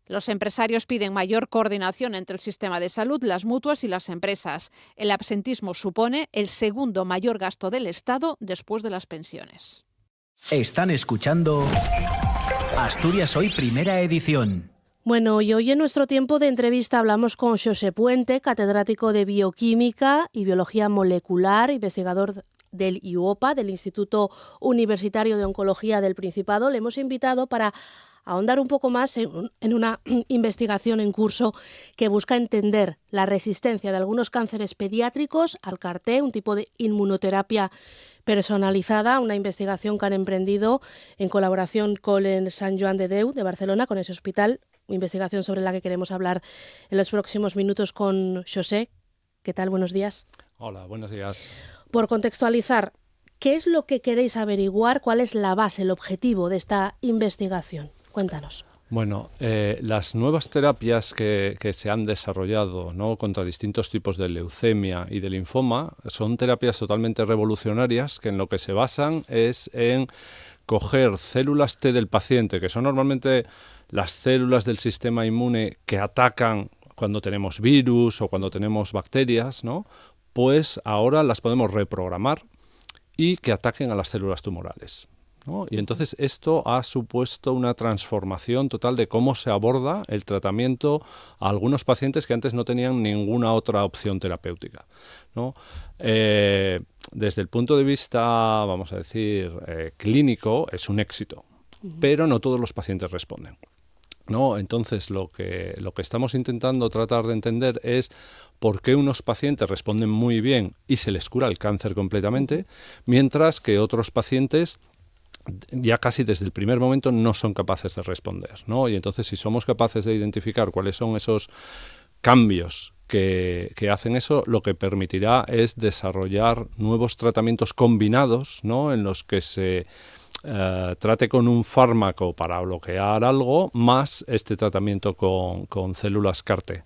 Los empresarios piden mayor coordinación entre el sistema de salud, las mutuas y las empresas. El absentismo supone el segundo mayor gasto del Estado después de las pensiones. Están escuchando Asturias Hoy, primera edición. Bueno, y hoy en nuestro tiempo de entrevista hablamos con Xosé Puente, catedrático de Bioquímica y Biología Molecular, investigador del IUOPA, del Instituto Universitario de Oncología del Principado. Le hemos invitado para ahondar un poco más en una investigación en curso que busca entender la resistencia de algunos cánceres pediátricos al CAR-T, un tipo de inmunoterapia personalizada, una investigación que han emprendido en colaboración con el Sant Joan de Déu de Barcelona, con ese hospital, investigación sobre la que queremos hablar en los próximos minutos con Xosé. ¿Qué tal? Buenos días. Hola, buenos días. Por contextualizar, ¿qué es lo que queréis averiguar? ¿Cuál es la base, el objetivo de esta investigación? Cuéntanos. Bueno, las nuevas terapias que se han desarrollado, ¿no?, contra distintos tipos de leucemia y de linfoma son terapias totalmente revolucionarias que en lo que se basan es en coger células T del paciente, que son normalmente las células del sistema inmune que atacan cuando tenemos virus o cuando tenemos bacterias, ¿no?, pues ahora las podemos reprogramar y que ataquen a las células tumorales, ¿no? Y entonces esto ha supuesto una transformación total de cómo se aborda el tratamiento a algunos pacientes que antes no tenían ninguna otra opción terapéutica, ¿no? Desde el punto de vista, vamos a decir, clínico, es un éxito, pero no todos los pacientes responden, ¿no? Entonces lo que estamos intentando tratar de entender es por qué unos pacientes responden muy bien y se les cura el cáncer completamente, mientras que otros pacientes ya casi desde el primer momento no son capaces de responder, ¿no? Y entonces si somos capaces de identificar cuáles son esos cambios que hacen eso, lo que permitirá es desarrollar nuevos tratamientos combinados, ¿no?, en los que se trate con un fármaco para bloquear algo más este tratamiento con células CAR-T.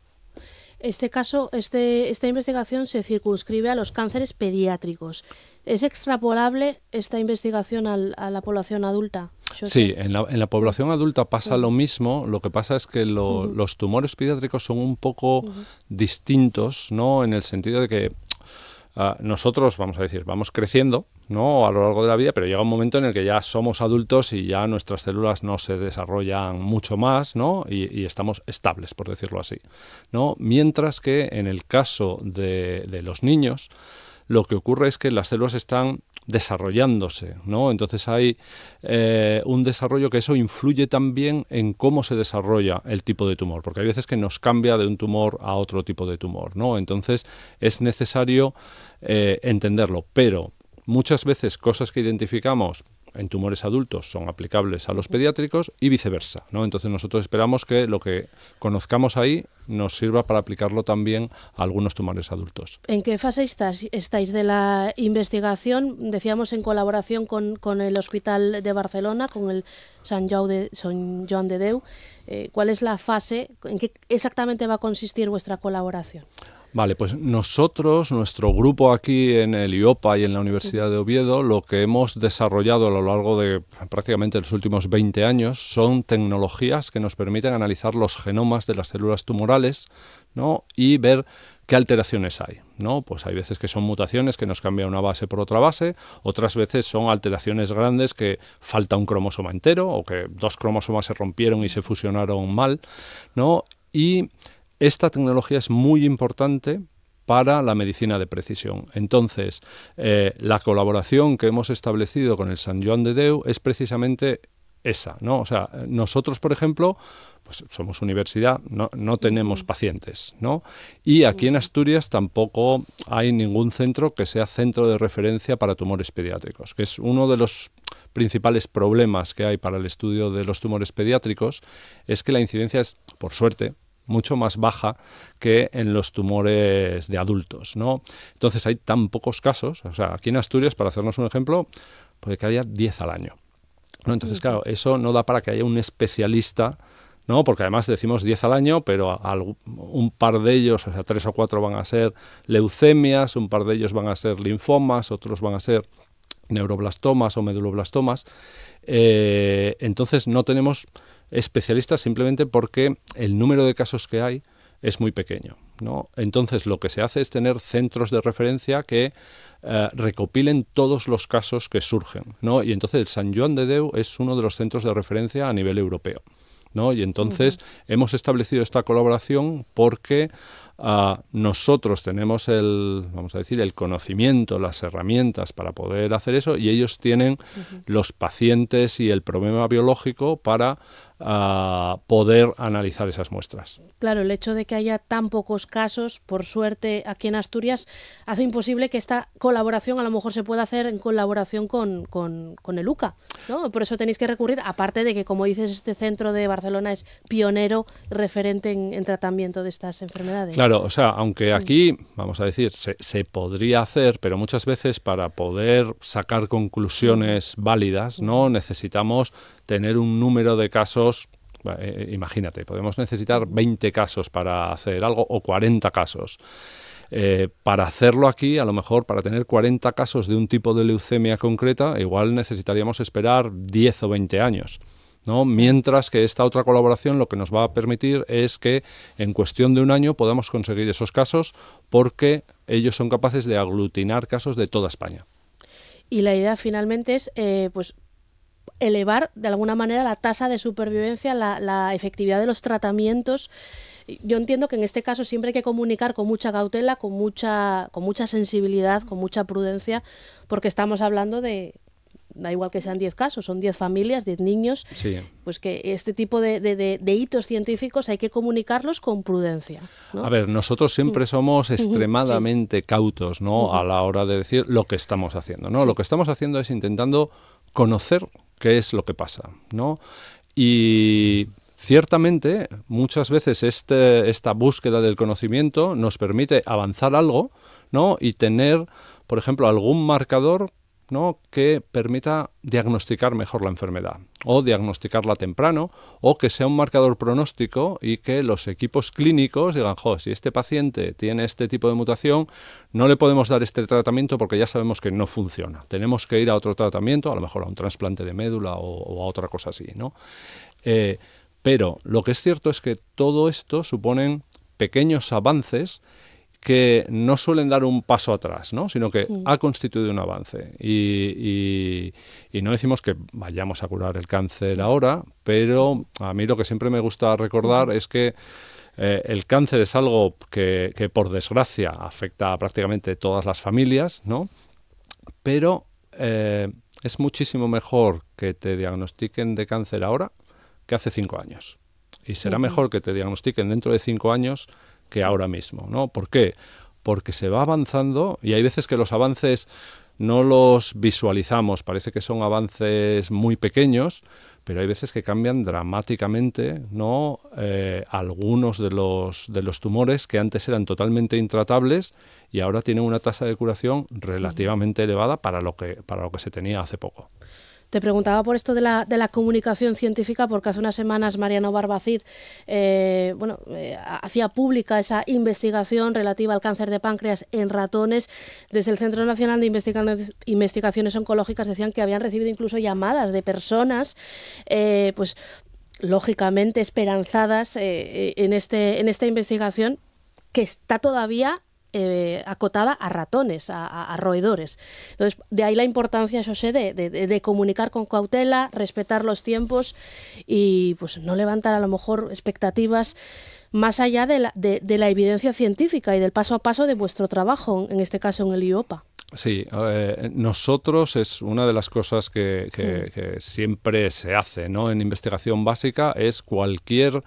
Esta investigación se circunscribe a los cánceres pediátricos. ¿Es extrapolable esta investigación a la población adulta? Sí, en la población adulta pasa lo mismo. Lo que pasa es que los tumores pediátricos son un poco distintos, ¿no?, en el sentido de que nosotros, vamos a decir, vamos creciendo, ¿no?, a lo largo de la vida, pero llega un momento en el que ya somos adultos y ya nuestras células no se desarrollan mucho más, ¿no?, y estamos estables, por decirlo así, ¿no? Mientras que en el caso de los niños, lo que ocurre es que las células están desarrollándose, ¿no? Entonces hay un desarrollo que eso influye también en cómo se desarrolla el tipo de tumor, porque hay veces que nos cambia de un tumor a otro tipo de tumor, ¿no? Entonces es necesario entenderlo, pero muchas veces cosas que identificamos en tumores adultos son aplicables a los pediátricos y viceversa, ¿no? Entonces nosotros esperamos que lo que conozcamos ahí nos sirva para aplicarlo también a algunos tumores adultos. ¿En qué fase estáis de la investigación? Decíamos en colaboración con el Hospital de Barcelona, con el Sant Joan de Déu. ¿Cuál es la fase? ¿En qué exactamente va a consistir vuestra colaboración? Vale, pues nosotros, nuestro grupo aquí en el IUOPA y en la Universidad de Oviedo, lo que hemos desarrollado a lo largo de prácticamente los últimos 20 años son tecnologías que nos permiten analizar los genomas de las células tumorales, ¿no?, y ver qué alteraciones hay, ¿no? Pues hay veces que son mutaciones que nos cambian una base por otra base, otras veces son alteraciones grandes que falta un cromosoma entero o que 2 cromosomas se rompieron y se fusionaron mal, ¿no? Y esta tecnología es muy importante para la medicina de precisión. Entonces, la colaboración que hemos establecido con el Sant Joan de Déu es precisamente esa, ¿no? O sea, nosotros, por ejemplo, pues somos universidad, no tenemos pacientes, ¿no? Y aquí en Asturias tampoco hay ningún centro que sea centro de referencia para tumores pediátricos, que es uno de los principales problemas que hay para el estudio de los tumores pediátricos, es que la incidencia es, por suerte, mucho más baja que en los tumores de adultos, ¿no? Entonces hay tan pocos casos, o sea, aquí en Asturias, para hacernos un ejemplo, puede que haya 10 al año. ¿no? Entonces, claro, eso no da para que haya un especialista, ¿no? Porque además decimos 10 al año, pero un par de ellos, o sea, 3 o 4 van a ser leucemias, un par de ellos van a ser linfomas, otros van a ser neuroblastomas o meduloblastomas. Entonces no tenemos especialistas simplemente porque el número de casos que hay es muy pequeño, ¿no? Entonces lo que se hace es tener centros de referencia que recopilen todos los casos que surgen, ¿no? Y entonces el Sant Joan de Déu es uno de los centros de referencia a nivel europeo, ¿no? Y entonces hemos establecido esta colaboración porque nosotros tenemos vamos a decir, el conocimiento, las herramientas para poder hacer eso, y ellos tienen los pacientes y el problema biológico para poder analizar esas muestras. Claro, el hecho de que haya tan pocos casos, por suerte, aquí en Asturias, hace imposible que esta colaboración a lo mejor se pueda hacer en colaboración con el UCA, ¿no? Por eso tenéis que recurrir, aparte de que, como dices, este centro de Barcelona es pionero, referente en tratamiento de estas enfermedades. Claro, o sea, aunque aquí, vamos a decir, se podría hacer, pero muchas veces para poder sacar conclusiones válidas, ¿no? Necesitamos tener un número de casos, imagínate, podemos necesitar 20 casos para hacer algo o 40 casos. Para hacerlo aquí, a lo mejor para tener 40 casos de un tipo de leucemia concreta, igual necesitaríamos esperar 10 o 20 años, ¿no? Mientras que esta otra colaboración lo que nos va a permitir es que en cuestión de un año podamos conseguir esos casos, porque ellos son capaces de aglutinar casos de toda España. Y la idea finalmente es pues elevar de alguna manera la tasa de supervivencia, la efectividad de los tratamientos. Yo entiendo que en este caso siempre hay que comunicar con mucha cautela, con mucha sensibilidad, con mucha prudencia, porque estamos hablando de, da igual que sean 10 casos, son 10 familias, 10 niños, sí. Pues que este tipo de hitos científicos hay que comunicarlos con prudencia, ¿no? A ver, nosotros siempre somos extremadamente cautos, ¿no? A la hora de decir lo que estamos haciendo, ¿no? Lo que estamos haciendo es intentando conocer qué es lo que pasa, ¿no? Y ciertamente, muchas veces esta búsqueda del conocimiento nos permite avanzar algo, ¿no? Y tener, por ejemplo, algún marcador, ¿no? Que permita diagnosticar mejor la enfermedad, o diagnosticarla temprano, o que sea un marcador pronóstico y que los equipos clínicos digan, si este paciente tiene este tipo de mutación, no le podemos dar este tratamiento porque ya sabemos que no funciona. Tenemos que ir a otro tratamiento, a lo mejor a un trasplante de médula o a otra cosa así, ¿no? Pero lo que es cierto es que todo esto suponen pequeños avances que no suelen dar un paso atrás, ¿no? Sino que ha constituido un avance. Y no decimos que vayamos a curar el cáncer ahora, pero a mí lo que siempre me gusta recordar es que el cáncer es algo que por desgracia afecta a prácticamente todas las familias, ¿no? Pero es muchísimo mejor que te diagnostiquen de cáncer ahora que hace 5 años. Y será mejor que te diagnostiquen dentro de 5 años que ahora mismo, ¿no? ¿Por qué? Porque se va avanzando y hay veces que los avances no los visualizamos, parece que son avances muy pequeños, pero hay veces que cambian dramáticamente, ¿no? Algunos de los tumores que antes eran totalmente intratables y ahora tienen una tasa de curación relativamente elevada para lo que se tenía hace poco. Te preguntaba por esto de la comunicación científica, porque hace unas semanas Mariano Barbacid hacía pública esa investigación relativa al cáncer de páncreas en ratones. Desde el Centro Nacional de Investigaciones Oncológicas decían que habían recibido incluso llamadas de personas, pues lógicamente esperanzadas en esta investigación que está todavía acotada a ratones, a roedores. Entonces, de ahí la importancia, José, de comunicar con cautela, respetar los tiempos y pues no levantar a lo mejor expectativas más allá de la evidencia científica y del paso a paso de vuestro trabajo, en este caso en el IOPA. Sí, nosotros es una de las cosas que siempre se hace, ¿no? En investigación básica es cualquier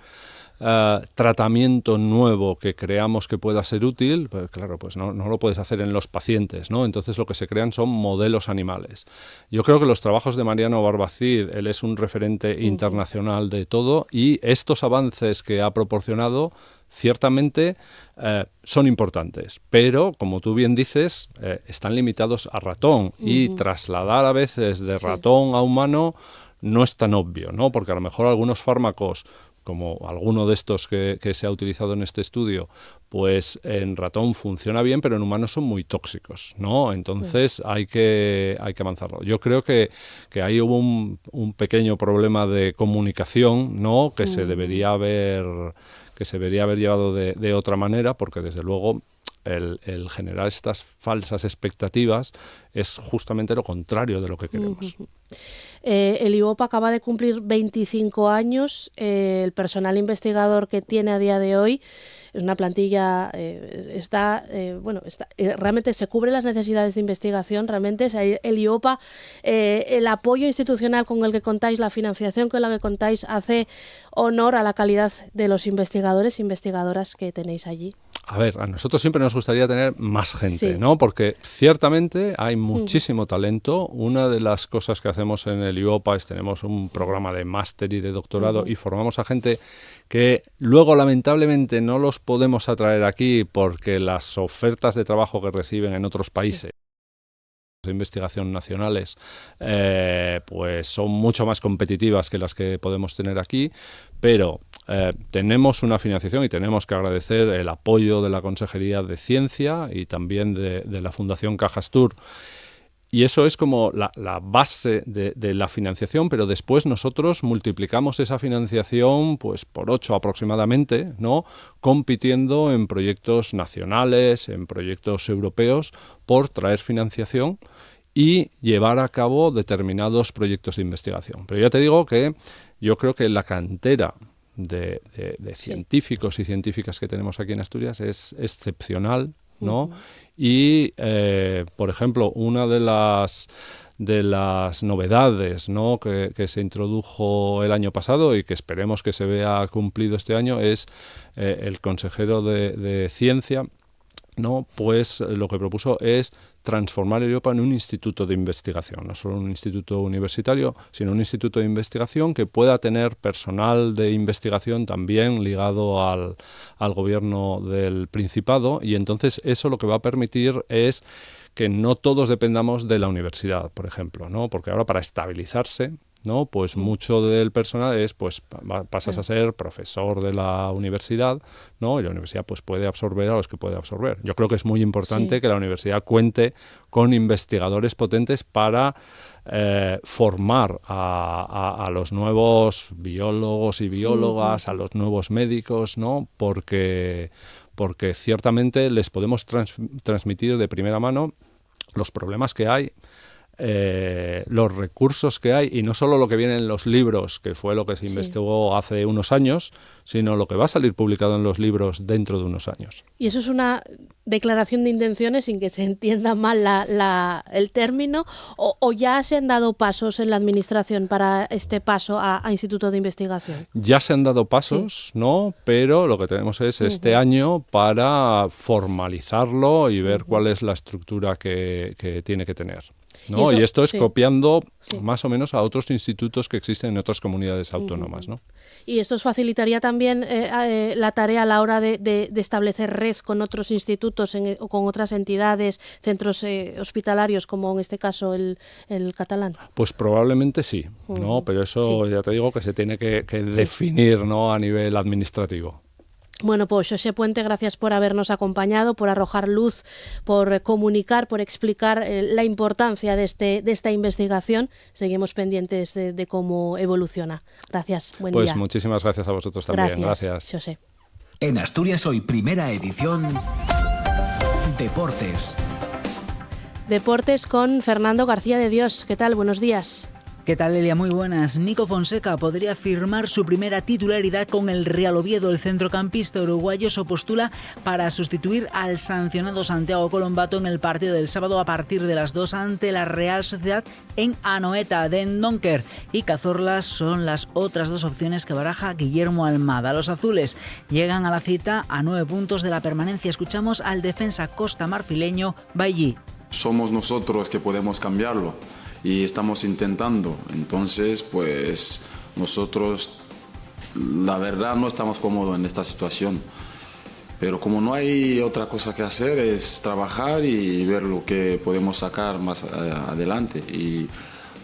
tratamiento nuevo que creamos que pueda ser útil, pues claro, pues no lo puedes hacer en los pacientes, ¿no? Entonces lo que se crean son modelos animales. Yo creo que los trabajos de Mariano Barbacid, él es un referente internacional de todo, y estos avances que ha proporcionado ciertamente son importantes, pero como tú bien dices, están limitados a ratón, y trasladar a veces de ratón a humano no es tan obvio, ¿no? Porque a lo mejor algunos fármacos, como alguno de estos que se ha utilizado en este estudio, pues en ratón funciona bien, pero en humanos son muy tóxicos, ¿no? Entonces hay que avanzarlo. Yo creo que ahí hubo un pequeño problema de comunicación, ¿no? Que se debería haber llevado de otra manera, porque desde luego el generar estas falsas expectativas es justamente lo contrario de lo que queremos. El IVOPA acaba de cumplir 25 años. El personal investigador que tiene a día de hoy es una plantilla, realmente se cubre las necesidades de investigación. Realmente el IVOPA, el apoyo institucional con el que contáis, la financiación con la que contáis, hace honor a la calidad de los investigadores e investigadoras que tenéis allí. A ver, a nosotros siempre nos gustaría tener más gente, sí, ¿no? Porque ciertamente hay muchísimo talento. Una de las cosas que hacemos en el IVOPA es tenemos un programa de máster y de doctorado y formamos a gente que luego lamentablemente no los podemos atraer aquí porque las ofertas de trabajo que reciben en otros países de investigación nacionales pues son mucho más competitivas que las que podemos tener aquí, pero tenemos una financiación y tenemos que agradecer el apoyo de la Consejería de Ciencia y también de la Fundación Cajastur. Y eso es como la base de la financiación, pero después nosotros multiplicamos esa financiación pues por 8 aproximadamente, ¿no? Compitiendo en proyectos nacionales, en proyectos europeos, por traer financiación y llevar a cabo determinados proyectos de investigación. Pero ya te digo que yo creo que la cantera de científicos y científicas que tenemos aquí en Asturias es excepcional, ¿no? Y, por ejemplo, una de las novedades, ¿no? que se introdujo el año pasado y que esperemos que se vea cumplido este año es el consejero de Ciencia, ¿no? Pues lo que propuso es transformar el IVOPA en un instituto de investigación, no solo un instituto universitario, sino un instituto de investigación que pueda tener personal de investigación también ligado al gobierno del Principado, y entonces eso lo que va a permitir es que no todos dependamos de la universidad, por ejemplo, ¿no? Porque ahora para estabilizarse, ¿no? Pues mucho del personal es, pues pasas a ser profesor de la universidad, ¿no? Y la universidad pues puede absorber a los que puede absorber. Yo creo que es muy importante que la universidad cuente con investigadores potentes para formar a los nuevos biólogos y biólogas, a los nuevos médicos, ¿no? Porque ciertamente les podemos transmitir de primera mano los problemas que hay, los recursos que hay, y no solo lo que viene en los libros, que fue lo que se investigó hace unos años, sino lo que va a salir publicado en los libros dentro de unos años. Y eso es una declaración de intenciones, sin que se entienda mal el término, o ya se han dado pasos en la administración para este paso a Instituto de Investigación. Ya se han dado pasos, ¿no? Pero lo que tenemos es este año para formalizarlo y ver cuál es la estructura que tiene que tener, ¿no? Y esto es copiando más o menos a otros institutos que existen en otras comunidades autónomas, ¿no? Y esto os facilitaría también la tarea a la hora de establecer redes con otros institutos o con otras entidades, centros hospitalarios, como en este caso el catalán. Pues probablemente sí, ¿no? Pero eso ya te digo que se tiene que definir, ¿no? A nivel administrativo. Bueno, pues José Puente, gracias por habernos acompañado, por arrojar luz, por comunicar, por explicar la importancia de esta investigación. Seguimos pendientes de cómo evoluciona. Gracias, buen día. Pues muchísimas gracias a vosotros también. Gracias. José. En Asturias Hoy, primera edición, Deportes. Deportes con Fernando García de Dios. ¿Qué tal? Buenos días. ¿Qué tal, Elia? Muy buenas. Nico Fonseca podría firmar su primera titularidad con el Real Oviedo. El centrocampista uruguayo se postula para sustituir al sancionado Santiago Colombato en el partido del sábado a partir de las 2 ante la Real Sociedad en Anoeta de Donker. Y Cazorlas son las otras dos opciones que baraja Guillermo Almada. Los azules llegan a la cita a 9 puntos de la permanencia. Escuchamos al defensa costamarfileño Bailly. Somos nosotros que podemos cambiarlo y estamos intentando. Entonces, pues nosotros, la verdad, no estamos cómodos en esta situación. Pero como no hay otra cosa que hacer, es trabajar y ver lo que podemos sacar más adelante. Y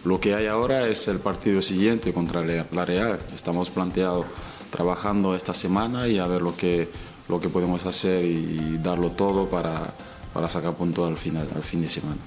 Lo que hay ahora es el partido siguiente contra la Real. Estamos trabajando esta semana y a ver lo que podemos hacer y darlo todo para sacar punto al fin de semana.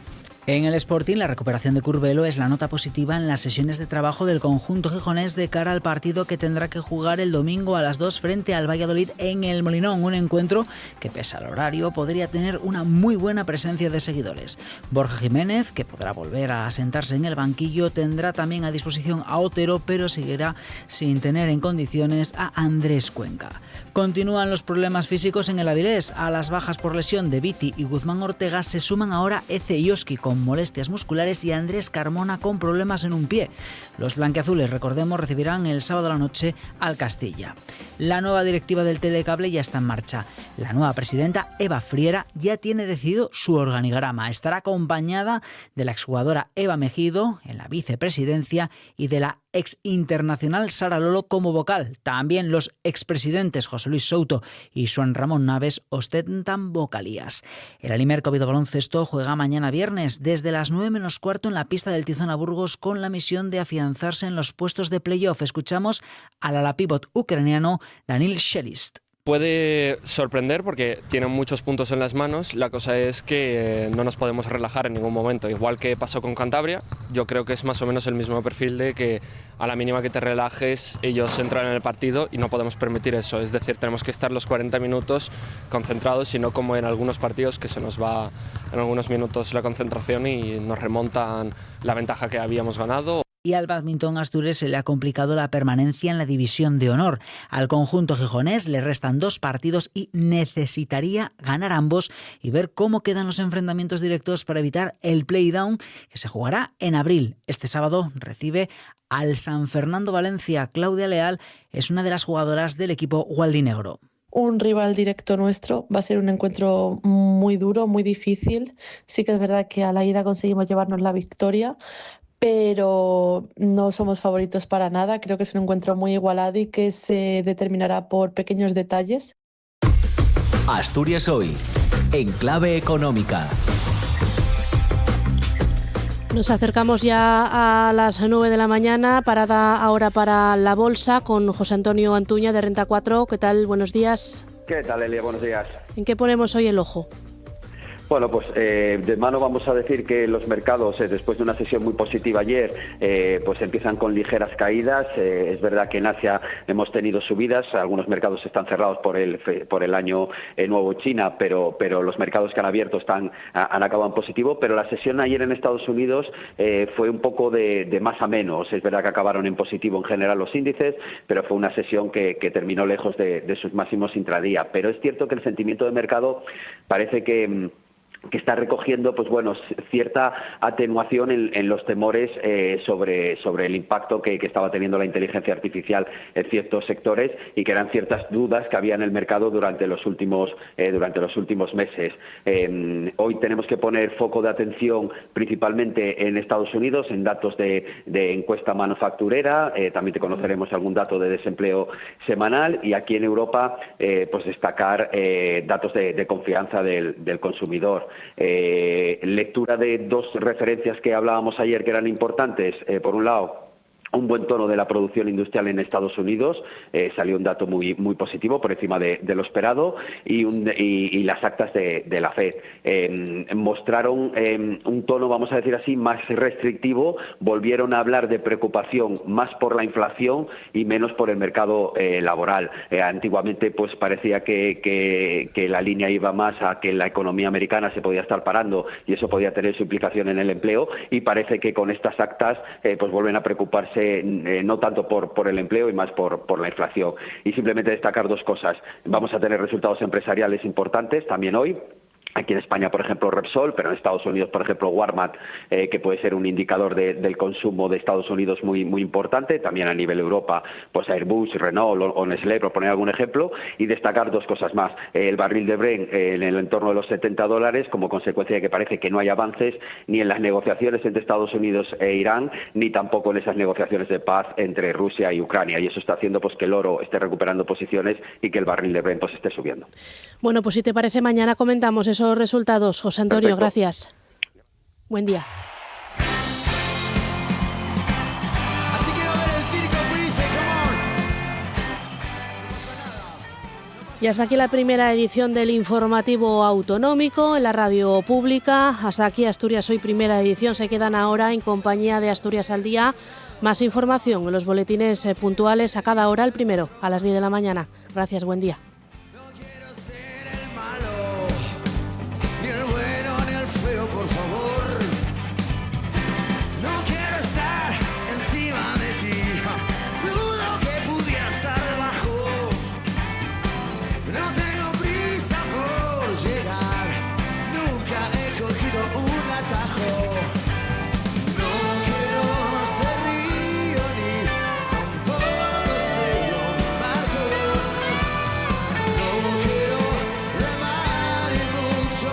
En el Sporting, la recuperación de Curbelo es la nota positiva en las sesiones de trabajo del conjunto gijonés de cara al partido que tendrá que jugar el domingo a las 2 frente al Valladolid en el Molinón, un encuentro que, pese al horario, podría tener una muy buena presencia de seguidores. Borja Jiménez, que podrá volver a sentarse en el banquillo, tendrá también a disposición a Otero, pero seguirá sin tener en condiciones a Andrés Cuenca. Continúan los problemas físicos en el Avilés. A las bajas por lesión de Viti y Guzmán Ortega se suman ahora Eze y Oski con molestias musculares y Andrés Carmona con problemas en un pie. Los blanquiazules, recordemos, recibirán el sábado a la noche al Castilla. La nueva directiva del Telecable ya está en marcha. La nueva presidenta, Eva Friera, ya tiene decidido su organigrama. Estará acompañada de la exjugadora Eva Mejido en la vicepresidencia y de la ex internacional Sara Lolo como vocal. También los expresidentes José Luis Souto y Joan Ramón Naves ostentan vocalías. El Alimerco Oviedo Baloncesto juega mañana viernes desde las 9 menos cuarto en la pista del Tizona Burgos con la misión de afianzarse en los puestos de playoff. Escuchamos al ala pívot ucraniano Danil Shelist. Puede sorprender porque tienen muchos puntos en las manos, la cosa es que no nos podemos relajar en ningún momento, igual que pasó con Cantabria. Yo creo que es más o menos el mismo perfil de que a la mínima que te relajes ellos entran en el partido y no podemos permitir eso, es decir, tenemos que estar los 40 minutos concentrados y no como en algunos partidos que se nos va en algunos minutos la concentración y nos remontan la ventaja que habíamos ganado. Y al bádminton Asturias se le ha complicado la permanencia en la división de honor. Al conjunto gijonés le restan 2 partidos y necesitaría ganar ambos y ver cómo quedan los enfrentamientos directos para evitar el play-down que se jugará en abril. Este sábado recibe al San Fernando Valencia. Claudia Leal es una de las jugadoras del equipo gualdinegro. Un rival directo nuestro, va a ser un encuentro muy duro, muy difícil. Sí que es verdad que a la ida conseguimos llevarnos la victoria, pero no somos favoritos para nada. Creo que es un encuentro muy igualado y que se determinará por pequeños detalles. Asturias Hoy, en clave económica. Nos acercamos ya a las 9 de la mañana, parada ahora para la bolsa con José Antonio Antuña de Renta 4. ¿Qué tal? Buenos días. ¿Qué tal, Elia? Buenos días. ¿En qué ponemos hoy el ojo? Bueno, pues de mano vamos a decir que los mercados, después de una sesión muy positiva ayer, pues empiezan con ligeras caídas. Es verdad que en Asia hemos tenido subidas, algunos mercados están cerrados por el año nuevo China, pero los mercados que han abierto han acabado en positivo, pero la sesión ayer en Estados Unidos fue un poco de más a menos. Es verdad que acabaron en positivo en general los índices, pero fue una sesión que terminó lejos de sus máximos intradía. Pero es cierto que el sentimiento de mercado parece que está recogiendo, pues bueno, cierta atenuación en los temores sobre el impacto que estaba teniendo la inteligencia artificial en ciertos sectores y que eran ciertas dudas que había en el mercado durante los últimos meses. Hoy tenemos que poner foco de atención principalmente en Estados Unidos, en datos de encuesta manufacturera, también te conoceremos algún dato de desempleo semanal, y aquí en Europa pues destacar datos de confianza del consumidor. Lectura de 2 referencias que hablábamos ayer que eran importantes. Por un lado, un buen tono de la producción industrial en Estados Unidos, salió un dato muy positivo por encima de lo esperado, y las actas de la FED mostraron un tono, vamos a decir así, más restrictivo. Volvieron a hablar de preocupación más por la inflación y menos por el mercado laboral. Antiguamente pues parecía que la línea iba más a que la economía americana se podía estar parando y eso podía tener su implicación en el empleo, y parece que con estas actas pues vuelven a preocuparse no tanto por el empleo y más por la inflación. Y simplemente destacar 2 cosas. Vamos a tener resultados empresariales importantes también hoy. Aquí en España, por ejemplo, Repsol, pero en Estados Unidos, por ejemplo, Walmart, que puede ser un indicador del consumo de Estados Unidos muy importante. También a nivel Europa, pues Airbus, Renault o Nestlé, por poner algún ejemplo. Y destacar 2 cosas más. El barril de Brent en el entorno de los $70, como consecuencia de que parece que no hay avances ni en las negociaciones entre Estados Unidos e Irán, ni tampoco en esas negociaciones de paz entre Rusia y Ucrania. Y eso está haciendo pues que el oro esté recuperando posiciones y que el barril de Brent pues esté subiendo. Bueno, pues si te parece, mañana comentamos esos resultados. José Antonio, Perfecto. Gracias. Buen día. Y hasta aquí la primera edición del informativo autonómico en la radio pública. Hasta aquí Asturias Hoy, primera edición. Se quedan ahora en compañía de Asturias al Día. Más información en los boletines puntuales a cada hora, el primero a las 10 de la mañana. Gracias, buen día. Por favor, no quiero estar encima de ti, dudo que pudiera estar debajo, no tengo prisa por llegar, nunca he cogido un atajo, no quiero ser río ni tampoco ser un barco, no quiero remar y mucho.